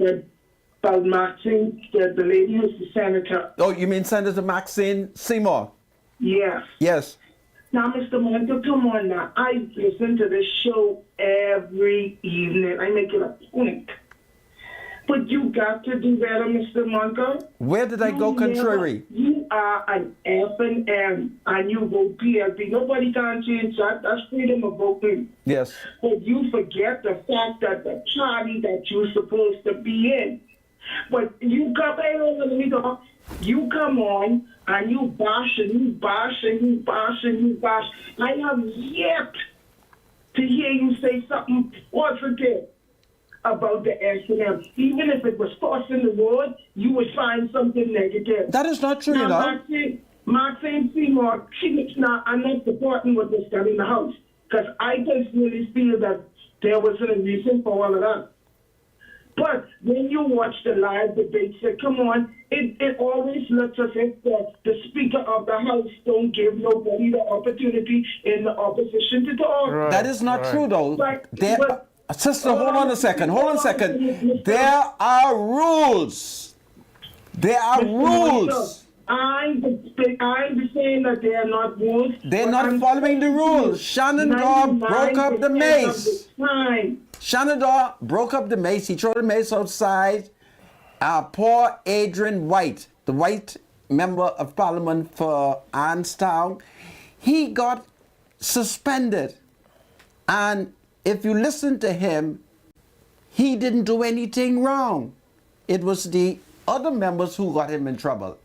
[SPEAKER 4] About Maxine, the lady who's the senator.
[SPEAKER 1] Oh, you mean Senator Maxine Seymour?
[SPEAKER 4] Yes.
[SPEAKER 1] Yes.
[SPEAKER 4] Now, Mr. Monka, come on now. I listen to this show every evening. I make it a point. But you got to do better, Mr. Monka.
[SPEAKER 1] Where did I go contrary?
[SPEAKER 4] You are an F&M and you vote PLP. Nobody can change that. That's freedom of voting.
[SPEAKER 1] Yes.
[SPEAKER 4] But you forget the fact that the party that you're supposed to be in. But you come, hey, let me go. You come on and you bash and you bash and you bash and you bash. I have yet to hear you say something positive about the S&M. Even if it was crossing the road, you would find something negative.
[SPEAKER 1] That is not true, you know.
[SPEAKER 4] Maxine Seymour, I'm not supporting what was done in the House, because I personally feel that there wasn't a reason for all of that. But when you watch the live debate, come on, it always looks as if the Speaker of the House don't give nobody the opportunity in the opposition to talk.
[SPEAKER 2] Right,
[SPEAKER 1] that is not true, though. Sister, hold on a second. There are rules. There are rules.
[SPEAKER 4] I'm saying that they are not rules.
[SPEAKER 1] They're not following the rules. Shannon Daw broke up the mace. Shannon Daw broke up the mace. He threw the mace outside. Poor Adrian White, the white member of parliament for Anstown, he got suspended. And if you listen to him, he didn't do anything wrong. It was the other members who got him in trouble.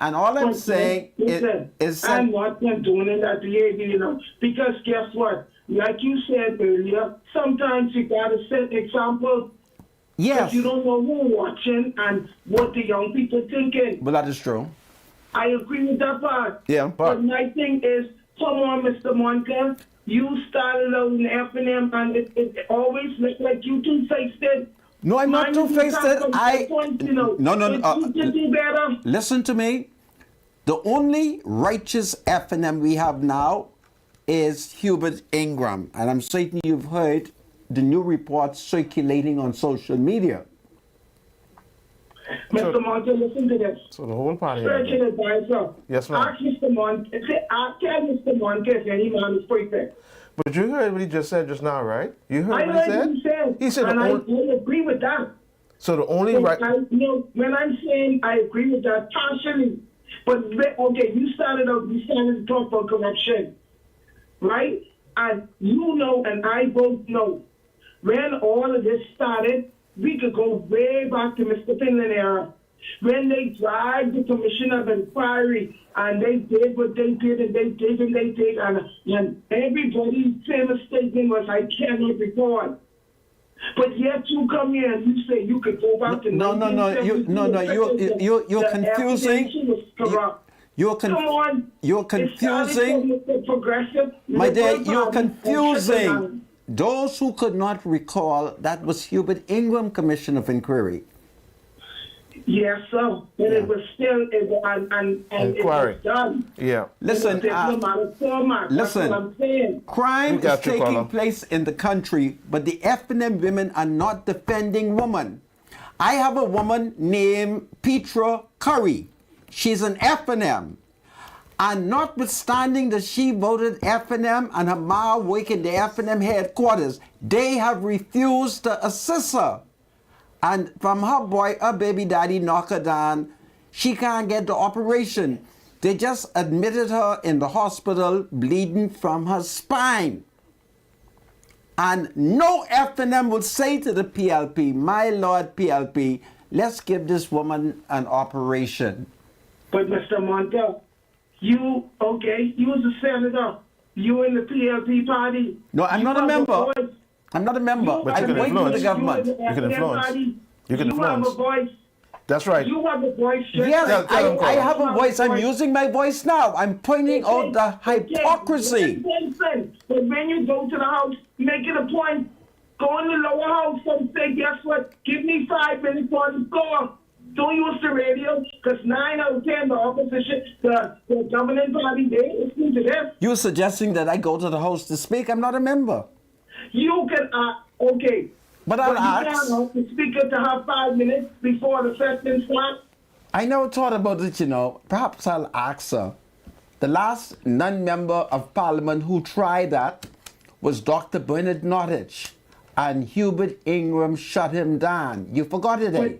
[SPEAKER 1] And all I'm saying is
[SPEAKER 4] I'm not doing that behavior, you know, because guess what? Like you said earlier, sometimes you got to set example.
[SPEAKER 1] Yes.
[SPEAKER 4] You don't know who's watching and what the young people thinking.
[SPEAKER 1] But that is true.
[SPEAKER 4] I agree with that part.
[SPEAKER 1] Yeah,
[SPEAKER 4] but my thing is, come on, Mr. Monka, you started out in F&M and it always looked like you two-faced it.
[SPEAKER 1] No, I'm not two-faced it.
[SPEAKER 4] You can do better.
[SPEAKER 1] Listen to me. The only righteous F&M we have now is Hubert Ingram. And I'm certain you've heard the new reports circulating on social media.
[SPEAKER 4] Mr. Monte, listen to this.
[SPEAKER 2] So the whole party.
[SPEAKER 4] Spiritual advisor.
[SPEAKER 2] Yes, ma'am.
[SPEAKER 4] Ask Mr. Monte. Tell Mr. Monte if any man is perfect.
[SPEAKER 2] But you heard what he just said just now, right? You heard what he said?
[SPEAKER 4] What he said.
[SPEAKER 2] He said,
[SPEAKER 4] and I agree with that.
[SPEAKER 2] So the only right.
[SPEAKER 4] When I'm saying I agree with that partially, but okay, you started to talk about corruption, right? And you know, and I both know, when all of this started, we could go way back to Mr. Finland era, when they dragged the Commission of Inquiry and they did what they did and they did and they did, and everybody's famous statement was, I cannot report. But yet you come here and you say you could go back to
[SPEAKER 1] you're confusing. You're confusing. My dear, you're confusing. Those who could not recall, that was Hubert Ingram Commission of Inquiry.
[SPEAKER 4] Yes, sir. But it was still, and it was done.
[SPEAKER 2] Yeah.
[SPEAKER 1] Listen, crime is taking place in the country, but the F&M women are not defending women. I have a woman named Petra Curry. She's an F&M. And notwithstanding that she voted F&M and her mom work in the F&M headquarters, they have refused to assist her. And from her baby daddy knock her down, she can't get the operation. They just admitted her in the hospital bleeding from her spine. And no F&M would say to the PLP, my Lord PLP, let's give this woman an operation.
[SPEAKER 4] But Mr. Montel, you was a senator. You in the PLP party.
[SPEAKER 1] No, I'm not a member. I'm not a member.
[SPEAKER 2] But you can influence.
[SPEAKER 1] The government.
[SPEAKER 2] You can influence. You can influence.
[SPEAKER 4] Have a voice.
[SPEAKER 2] That's right.
[SPEAKER 4] You have a voice.
[SPEAKER 1] Yes, I have a voice. I'm using my voice now. I'm pointing out the hypocrisy.
[SPEAKER 4] But when you go to the House, make it a point. Go in the lower house and say, guess what? Give me 5 minutes on the floor. Don't use the radio, because 9 out of 10, the opposition, the governing party, they listen to this.
[SPEAKER 1] You're suggesting that I go to the House to speak? I'm not a member.
[SPEAKER 4] You can, okay.
[SPEAKER 1] But I'll ask.
[SPEAKER 4] You can the speaker to have 5 minutes before the session starts.
[SPEAKER 1] I never thought about it, you know. Perhaps I'll ask her The last non-member of parliament who tried that was Dr. Bernard Nottage, and Hubert Ingram shut him down. You forgot it, eh?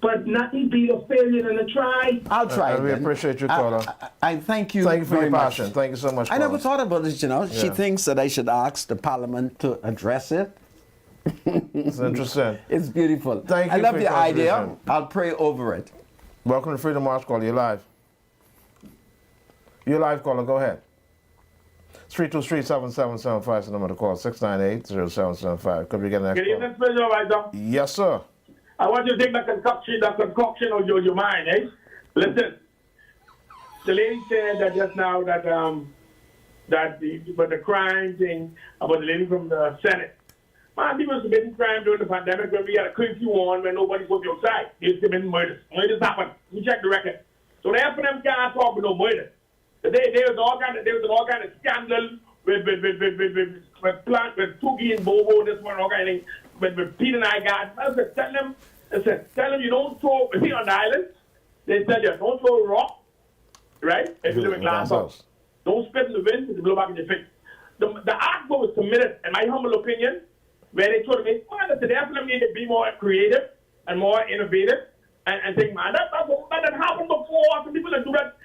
[SPEAKER 4] But nothing beat a failure in a try.
[SPEAKER 1] I'll try it.
[SPEAKER 2] We
[SPEAKER 1] then.
[SPEAKER 2] appreciate your caller.
[SPEAKER 1] I thank you.
[SPEAKER 2] Thank you for
[SPEAKER 1] very
[SPEAKER 2] your
[SPEAKER 1] much.
[SPEAKER 2] passion. Thank you so much.
[SPEAKER 1] I never
[SPEAKER 2] caller.
[SPEAKER 1] thought about it, you know. She
[SPEAKER 2] Yeah.
[SPEAKER 1] thinks that I should ask the parliament to address it.
[SPEAKER 2] It's interesting.
[SPEAKER 1] It's beautiful.
[SPEAKER 2] Thank
[SPEAKER 1] I
[SPEAKER 2] you
[SPEAKER 1] love
[SPEAKER 2] for
[SPEAKER 1] the
[SPEAKER 2] your
[SPEAKER 1] idea.
[SPEAKER 2] contribution.
[SPEAKER 1] I'll pray over it.
[SPEAKER 2] Welcome to Freedom March Call. You're live. You're live, caller. Go ahead. 323-7775 is the number to call. 698-0775. Could we get an
[SPEAKER 3] Good
[SPEAKER 2] next call?
[SPEAKER 3] evening, Special Advisor.
[SPEAKER 2] Yes, sir.
[SPEAKER 3] I want you to take the concoction of your mind, eh? Listen, the lady said that just now that the crime thing about the lady from the Senate. Man, people committing crime during the pandemic when we had a curfew on when nobody's supposed to be outside. They committing murders. Murders happen. You check the record. So therefore, them can't talk with no murder. There was all kind of scandal with Toogie and Bobo, this one, all kind of thing. With Peter and I got. I said, tell them you don't throw, if you're on the island, they said, yeah, don't throw a rock, right? If you live in glass house. Don't spit in the wind, it's blow back in your face. The act was committed, in my humble opinion, where they told me, well, they definitely need to be more creative and more innovative and think, man, that happened before. Some people that do that.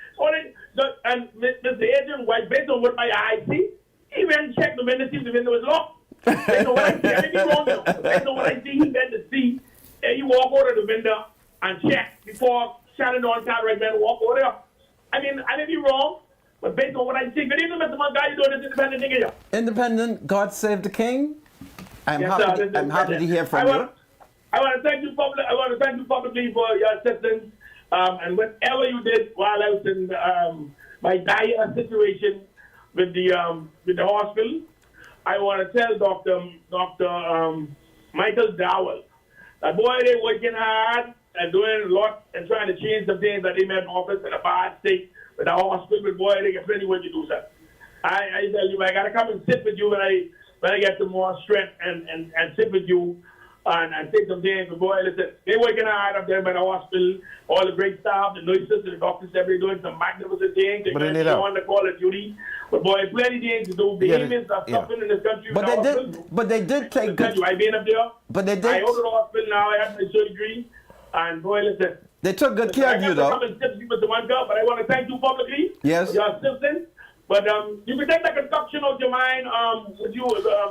[SPEAKER 3] And Mr. Adrian White, based on what my eyes see, he went and checked the window, see if the window was locked. Based on what I see, I may be wrong, though. Based on what I see, he went to see, and he walk out of the window and check before Shannon on time right man walk over there. I mean, I may be wrong, but based on what I see, good evening, Mr. Montgomery, you doing this independent thing here.
[SPEAKER 1] Independent, God save the King. I'm
[SPEAKER 3] Yes,
[SPEAKER 1] happy.
[SPEAKER 3] sir,
[SPEAKER 1] I'm happy to hear from you.
[SPEAKER 3] I want to thank you publicly for your assistance and whatever you did while I was in my dire situation with the hospital. I want to tell Dr. Michael Dowell that boy, they working hard and doing a lot and trying to change some things that they made in office in a bad state with the hospital. But boy, they can plenty what you do, sir. I tell you, I gotta come and sit with you when I get some more strength and sit with you and take some things. But boy, listen, they're working hard up there by the hospital, all the great staff, the nurses, the doctors, everybody doing some magnificent things.
[SPEAKER 2] But they need help.
[SPEAKER 3] On the call of duty. But boy, plenty things to do. Behemoths are suffering in this country.
[SPEAKER 1] But they did take good.
[SPEAKER 3] I've been up there.
[SPEAKER 1] But they did.
[SPEAKER 3] I go to the hospital now. I had my surgery. And boy, listen.
[SPEAKER 1] They took good care of you, though.
[SPEAKER 3] Come and sit with you, Mr. Wanda, but I want to thank you publicly.
[SPEAKER 1] Yes.
[SPEAKER 3] For your assistance. But you can take the concoction of your mind with you,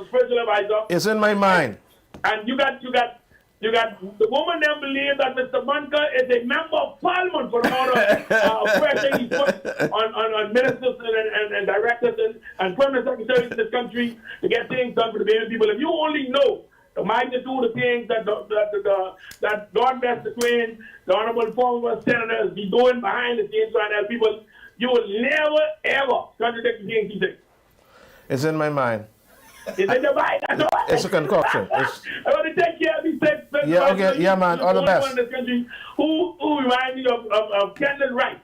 [SPEAKER 3] spiritual advisor.
[SPEAKER 2] It's in my mind.
[SPEAKER 3] And you got the woman that believe that Mr. Munka is a member of parliament for the amount of pressure he put on ministers and directors and permanent secretaries in this country to get things done for the Bahian people. If you only know the magnitude of things that God bless the Queen, the honorable former senators be doing behind the scenes trying to help people, you will never ever contradict the things he says.
[SPEAKER 2] It's in my mind.
[SPEAKER 3] It's in your mind.
[SPEAKER 2] It's a concoction.
[SPEAKER 3] I want to take care of these things.
[SPEAKER 2] Yeah, okay. Yeah, man. All the best.
[SPEAKER 3] In this country who remind me of Kendall Wright,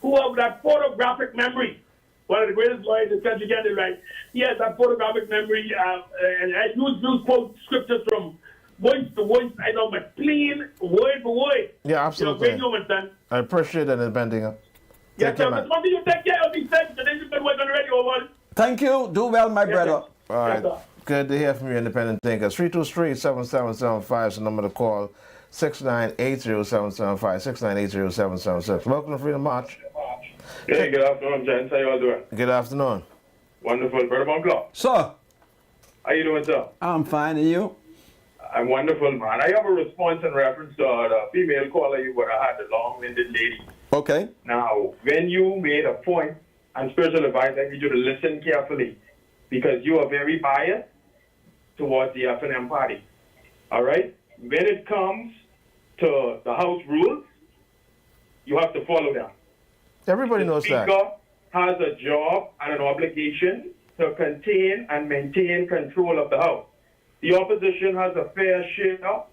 [SPEAKER 3] who have that photographic memory. One of the greatest lawyers in this country, Kendall Wright. He has that photographic memory, and I use quote scriptures from voice to voice. I know, but clean, word for word.
[SPEAKER 2] Yeah, absolutely.
[SPEAKER 3] Great human, son.
[SPEAKER 2] I appreciate that, Bendinger.
[SPEAKER 3] Yes, sir. But one thing you take care of these things, and then you can work on the radio, man.
[SPEAKER 1] Thank you. Do well, my brother.
[SPEAKER 2] All right.
[SPEAKER 3] Yes,
[SPEAKER 2] Good to hear from you, independent thinkers. 323-7775 is the number to call. 698-0775, 698-0776. Welcome to Freedom March.
[SPEAKER 3] Hey, good afternoon, gents. How you all doing?
[SPEAKER 2] Good afternoon.
[SPEAKER 3] Wonderful. Brother Monclar.
[SPEAKER 1] Sir,
[SPEAKER 3] How you doing, sir?
[SPEAKER 1] I'm fine. And you?
[SPEAKER 3] I'm wonderful, man. I have a response in reference to the female caller you would have had, the long-winded lady.
[SPEAKER 1] Okay.
[SPEAKER 3] Now, when you made a point, and spiritual advice, I need you to listen carefully, because you are very biased towards the FNM party. All right? When it comes to the House rules, you have to follow them.
[SPEAKER 2] Everybody knows
[SPEAKER 3] The
[SPEAKER 2] that.
[SPEAKER 3] Speaker has a job and an obligation to contain and maintain control of the House. The opposition has a fair share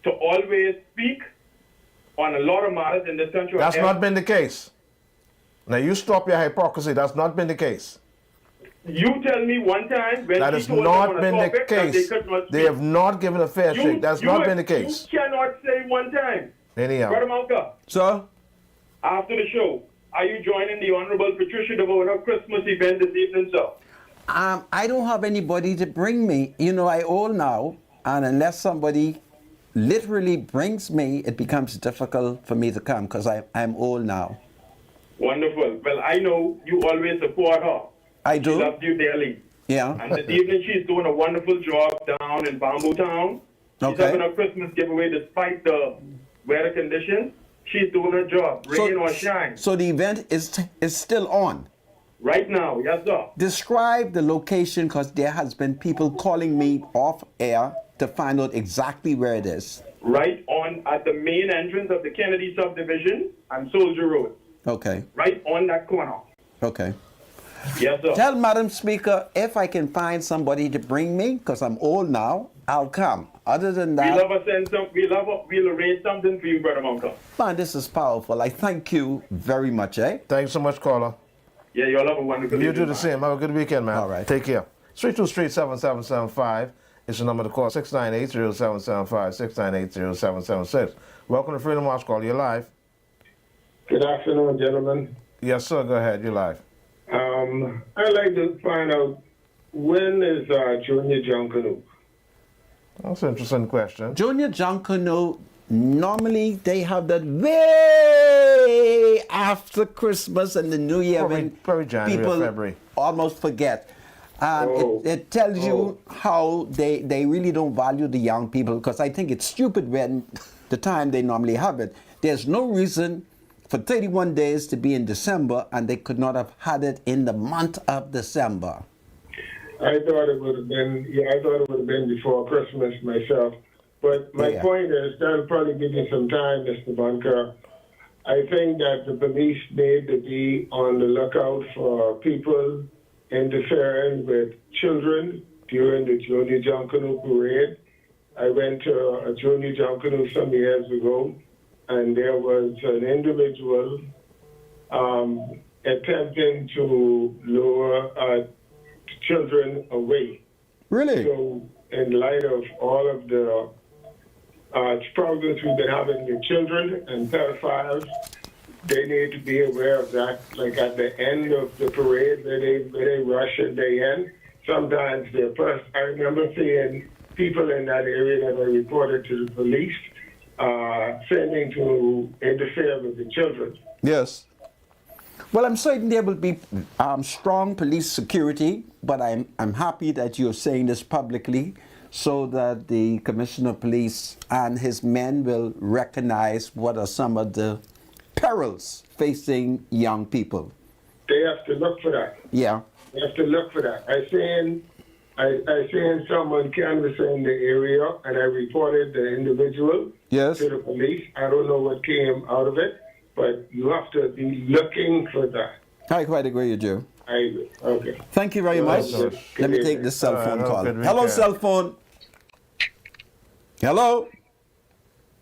[SPEAKER 3] to always speak on a lot of matters in this country.
[SPEAKER 2] That's not been the case. Now you stop your hypocrisy. That's not been the case.
[SPEAKER 3] You tell me one time when
[SPEAKER 2] That
[SPEAKER 3] she
[SPEAKER 2] has
[SPEAKER 3] told them
[SPEAKER 2] not
[SPEAKER 3] on a
[SPEAKER 2] been the
[SPEAKER 3] topic that
[SPEAKER 2] case.
[SPEAKER 3] could not
[SPEAKER 2] They
[SPEAKER 3] speak.
[SPEAKER 2] have not given a fair shake. That's not been the case.
[SPEAKER 3] You cannot say one time.
[SPEAKER 2] Anyhow.
[SPEAKER 3] Brother Malka,
[SPEAKER 1] Sir?
[SPEAKER 3] after the show, are you joining the Honorable Patricia DeVona Christmas event this evening, sir?
[SPEAKER 1] I don't have anybody to bring me. You know, I old now, and unless somebody literally brings me, it becomes difficult for me to come because I'm old now.
[SPEAKER 3] Wonderful. Well, I know you always support her.
[SPEAKER 1] I do.
[SPEAKER 3] She loves you dearly.
[SPEAKER 1] Yeah.
[SPEAKER 3] And this evening she's doing a wonderful job down in Bamboo Town. She's
[SPEAKER 1] Okay.
[SPEAKER 3] having a Christmas giveaway despite the weather conditions. She's doing her job, rain or shine.
[SPEAKER 1] So the event is still on.
[SPEAKER 3] Right now, yes, sir.
[SPEAKER 1] Describe the location because there has been people calling me off air to find out exactly where it is.
[SPEAKER 3] Right on at the main entrance of the Kennedy subdivision and Soldier Road.
[SPEAKER 1] Okay.
[SPEAKER 3] Right on that corner.
[SPEAKER 1] Okay.
[SPEAKER 3] Yes, sir.
[SPEAKER 1] Tell Madam Speaker if I can find somebody to bring me because I'm old now, I'll come. Other than that,
[SPEAKER 3] We'll arrange something for you, Brother Monka.
[SPEAKER 1] man, this is powerful. I thank you very much, eh?
[SPEAKER 2] Thanks so much, caller.
[SPEAKER 3] Yeah, y'all have a wonderful
[SPEAKER 2] You
[SPEAKER 3] evening,
[SPEAKER 2] do the
[SPEAKER 3] man.
[SPEAKER 2] same. Have a good weekend, man.
[SPEAKER 1] All right.
[SPEAKER 2] Take care. 323-7775 is the number to call. 698-0775, 698-0776. Welcome to Freedom Watch Call. You're live.
[SPEAKER 5] Good afternoon, gentlemen.
[SPEAKER 2] Yes, sir. Go ahead. You're live.
[SPEAKER 5] I'd like to find out when is Junior John Canoe?
[SPEAKER 2] That's an interesting question.
[SPEAKER 1] Junior John Canoe, normally they have that way after Christmas and the New Year when
[SPEAKER 2] Probably January or
[SPEAKER 1] people
[SPEAKER 2] February.
[SPEAKER 1] almost forget.
[SPEAKER 5] Oh.
[SPEAKER 1] It tells you how they really don't value the young people because I think it's stupid when the time they normally have it. There's no reason for 31 days to be in December and they could not have had it in the month of December.
[SPEAKER 5] I thought it would have been before Christmas myself. But my
[SPEAKER 1] Yeah.
[SPEAKER 5] point is, that'll probably give you some time, Mr. Bunker. I think that the police need to be on the lookout for people interfering with children during the Junior John Canoe parade. I went to a Junior John Canoe some years ago, and there was an individual attempting to lure children away.
[SPEAKER 1] Really?
[SPEAKER 5] So, in light of all of the problems we've been having with children and pedophiles, they need to be aware of that. Like at the end of the parade, where they rush at the end, sometimes I remember seeing people in that area that are reported to the police sending to interfere with the children.
[SPEAKER 1] Yes. Well, I'm certain there will be strong police security, but I'm happy that you're saying this publicly so that the Commissioner of Police and his men will recognize what are some of the perils facing young people.
[SPEAKER 5] They have to look for that.
[SPEAKER 1] Yeah.
[SPEAKER 5] They have to look for that. I seen someone canvassing the area, and I reported the individual
[SPEAKER 1] Yes.
[SPEAKER 5] to the police. I don't know what came out of it, but you have to be looking for that.
[SPEAKER 1] I quite agree with you.
[SPEAKER 5] Okay.
[SPEAKER 1] Thank you very much.
[SPEAKER 5] Good
[SPEAKER 1] Let me
[SPEAKER 5] evening.
[SPEAKER 1] take this cell
[SPEAKER 2] All right,
[SPEAKER 1] phone
[SPEAKER 2] have a
[SPEAKER 1] call.
[SPEAKER 2] good
[SPEAKER 1] Hello,
[SPEAKER 2] weekend.
[SPEAKER 1] cell phone. Hello.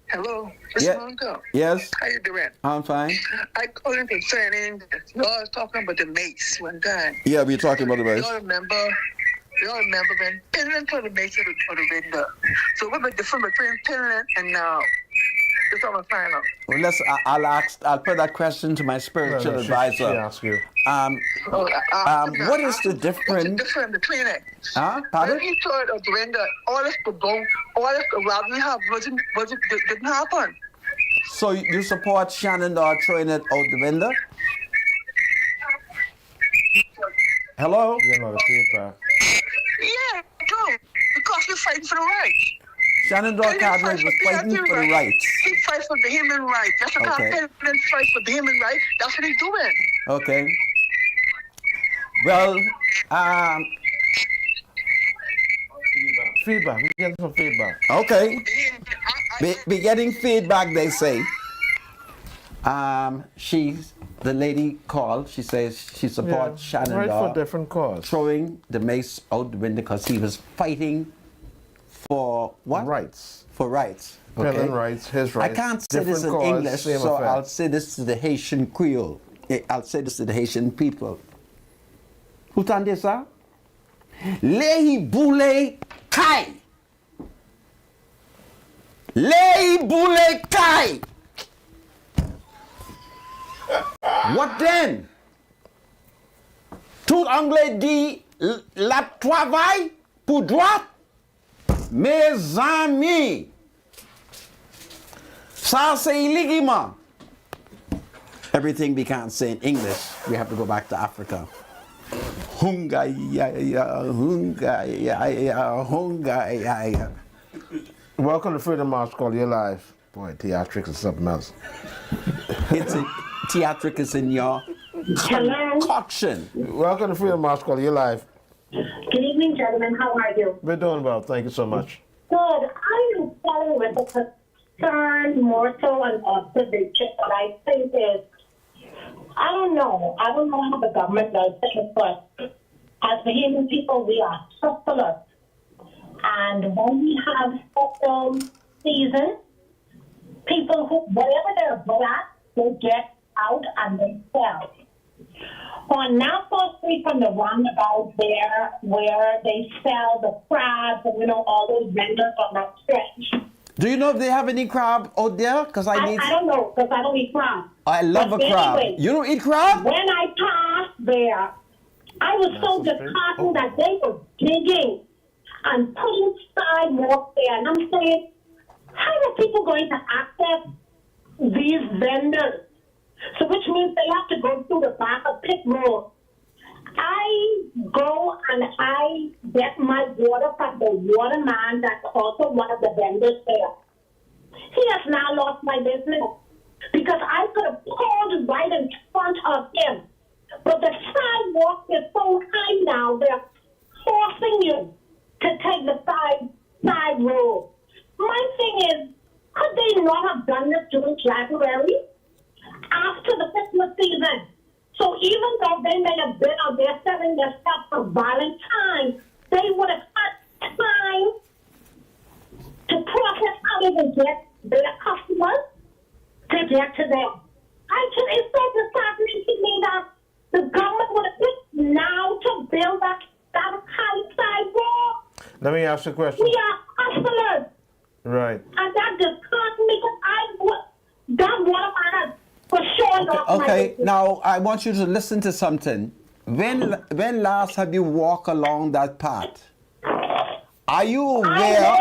[SPEAKER 6] Hello, Mr.
[SPEAKER 1] Yeah.
[SPEAKER 6] Monko.
[SPEAKER 1] Yes,
[SPEAKER 6] How you doing?
[SPEAKER 1] I'm fine.
[SPEAKER 6] I called in concerning, you all was talking about the mace one time.
[SPEAKER 1] Yeah, we're talking about the
[SPEAKER 6] You
[SPEAKER 1] race.
[SPEAKER 6] all remember when Pinland put the mace on the window. So what's the difference between Pinland and now? That's what I'm trying out.
[SPEAKER 1] Well, I'll put that question to my spiritual
[SPEAKER 2] She
[SPEAKER 1] advisor.
[SPEAKER 2] asked you.
[SPEAKER 1] What is the difference?
[SPEAKER 6] What's the difference between it?
[SPEAKER 1] Huh?
[SPEAKER 6] When
[SPEAKER 1] Pardon?
[SPEAKER 6] he threw it out the window, all this could go, all this could rather have didn't happen.
[SPEAKER 1] So you support Shenandoah throwing it out the window? Hello?
[SPEAKER 2] You're not a feedback.
[SPEAKER 6] Yeah, do. Because we're fighting for the rights.
[SPEAKER 1] Shenandoah Cadre was fighting for the rights.
[SPEAKER 6] He fights for the human rights. That's what
[SPEAKER 1] Okay.
[SPEAKER 6] President fights for the human rights. That's what he's doing.
[SPEAKER 1] Okay. Well,
[SPEAKER 2] Feedback. We get some feedback.
[SPEAKER 1] okay. Be getting feedback, they say. The lady called. She says she supports
[SPEAKER 2] Right
[SPEAKER 1] Shenandoah
[SPEAKER 2] for different cause.
[SPEAKER 1] throwing the mace out the window because he was fighting for what?
[SPEAKER 2] Rights.
[SPEAKER 1] For rights.
[SPEAKER 2] Penland rights, his
[SPEAKER 1] I
[SPEAKER 2] rights.
[SPEAKER 1] can't say this in
[SPEAKER 2] different cause,
[SPEAKER 1] English,
[SPEAKER 2] same
[SPEAKER 1] so
[SPEAKER 2] effect.
[SPEAKER 1] I'll say this to the Haitian Creole. I'll say this to the Haitian people. Vous entendez ça? Lehi boule kai. Lehi boule kai. What then? Tout anglais dit la travail pour droite. Mes amis, ça c'est illégalement. Everything we can't say in English, we have to go back to Africa. Hunga ya ya, hunga ya ya, hunga ya ya.
[SPEAKER 2] Welcome to Freedom March Call Your Life. Boy, theatrics is something else.
[SPEAKER 1] It's a theatric is in your concoction.
[SPEAKER 2] Welcome to Freedom March Call Your Life.
[SPEAKER 7] Good evening, gentlemen. How are you?
[SPEAKER 2] We're doing well. Thank you so much.
[SPEAKER 7] Good. I am calling with a concern more so an observation. What I think is, I don't know how the government does it, but as Bahamian people, we are hustlers. And when we have special season, people who, whatever they're good at, they get out and they sell. On Nassau Street from the roundabout there, where they sell the crabs and, all those vendors on that stretch.
[SPEAKER 1] Do you know if they have any crab out there? Because I
[SPEAKER 7] don't know, because I don't eat crab.
[SPEAKER 1] I love a crab.
[SPEAKER 7] Anyway,
[SPEAKER 1] you don't eat crab?
[SPEAKER 7] When I passed there, I was so disheartened that they were digging and putting sidewalks there. And I'm saying, how are people going to access these vendors? So which means they have to go through the back of Pit Road. I go and I get my water from the waterman that's also one of the vendors there. He has now lost my business because I could have pulled right in front of him. But the sidewalk is so high now, they're forcing you to take the side road. My thing is, could they not have done this during January? After the Christmas season. So even though they may have been out there selling their stuff for Valentine's, they would have had time to process how they would get their customers to get to them. It's so disheartening to me that the government would have picked now to build that high sidewalk.
[SPEAKER 2] Let me ask you a question.
[SPEAKER 7] We are hustlers.
[SPEAKER 2] Right.
[SPEAKER 7] And that disheartens me because that waterman for sure.
[SPEAKER 1] Okay. Now I want you to listen to something. When last have you walked along that path? Are you aware?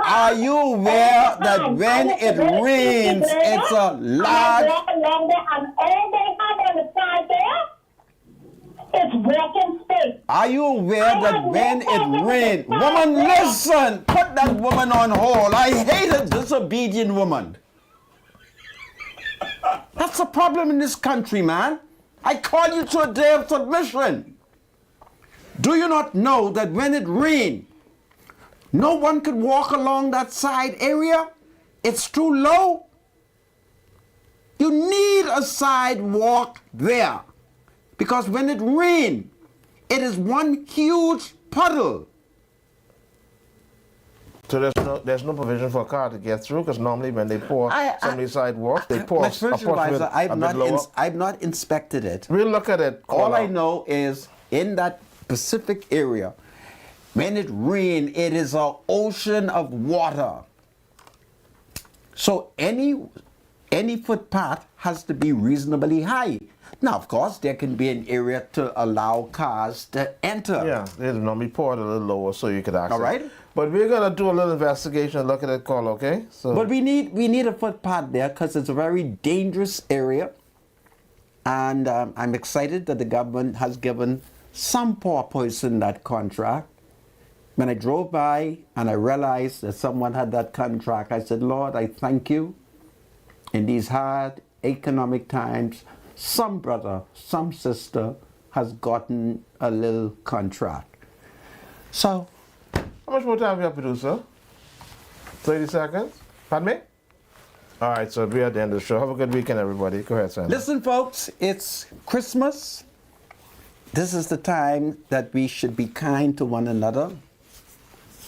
[SPEAKER 1] Are you aware that when it rains, it's a large?
[SPEAKER 7] And all they have on the side there is walking space.
[SPEAKER 1] Are you aware that when it rains, woman, listen, put that woman on hold. I hate a disobedient woman. That's a problem in this country, man. I call you to a day of submission. Do you not know that when it rains, no one could walk along that side area? It's too low. You need a sidewalk there. Because when it rains, it is one huge puddle.
[SPEAKER 2] So there's no provision for a car to get through, because normally when they pour some of these sidewalks, they pour
[SPEAKER 1] My
[SPEAKER 2] a
[SPEAKER 1] spiritual
[SPEAKER 2] portion
[SPEAKER 1] advisor, I've not inspected it.
[SPEAKER 2] We'll look at it.
[SPEAKER 1] All I know is in that Pacific area, when it rains, it is an ocean of water. So any footpath has to be reasonably high. Now, of course, there can be an area to allow cars to enter.
[SPEAKER 2] Yeah, they normally pour it a little lower so you could access.
[SPEAKER 1] All right.
[SPEAKER 2] But we're gonna do a little investigation and look at that call, okay? So.
[SPEAKER 1] But we need a footpath there because it's a very dangerous area, and I'm excited that the government has given some poor person that contract. When I drove by and I realized that someone had that contract, I said, Lord, I thank you. In these hard economic times, some brother, some sister has gotten a little contract. So,
[SPEAKER 2] how much more time we have, producer? 30 seconds? Pardon me? All right, so we're at the end of the show. Have a good weekend, everybody. Go ahead, Sam.
[SPEAKER 1] Listen, folks, it's Christmas. This is the time that we should be kind to one another.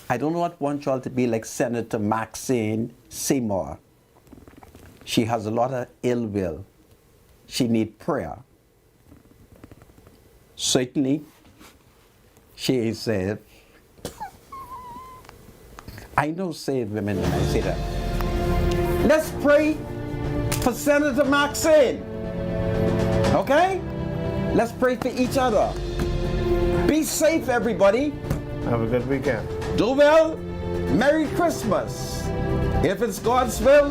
[SPEAKER 1] I don't want y'all to be like Senator Maxine Seymour. She has a lot of ill will. She needs prayer. Certainly, she is saved. I know saved women when I say that. Let's pray for Senator Maxine. Okay? Let's pray for each other. Be safe, everybody.
[SPEAKER 2] Have a good weekend.
[SPEAKER 1] Do well. Merry Christmas. If it's God's will,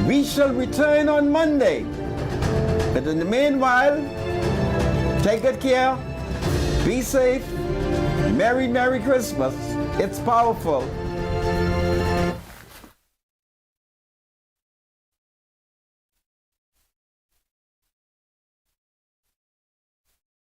[SPEAKER 1] we shall return on Monday. But in the meanwhile, take good care. Be safe. Merry Christmas. It's powerful.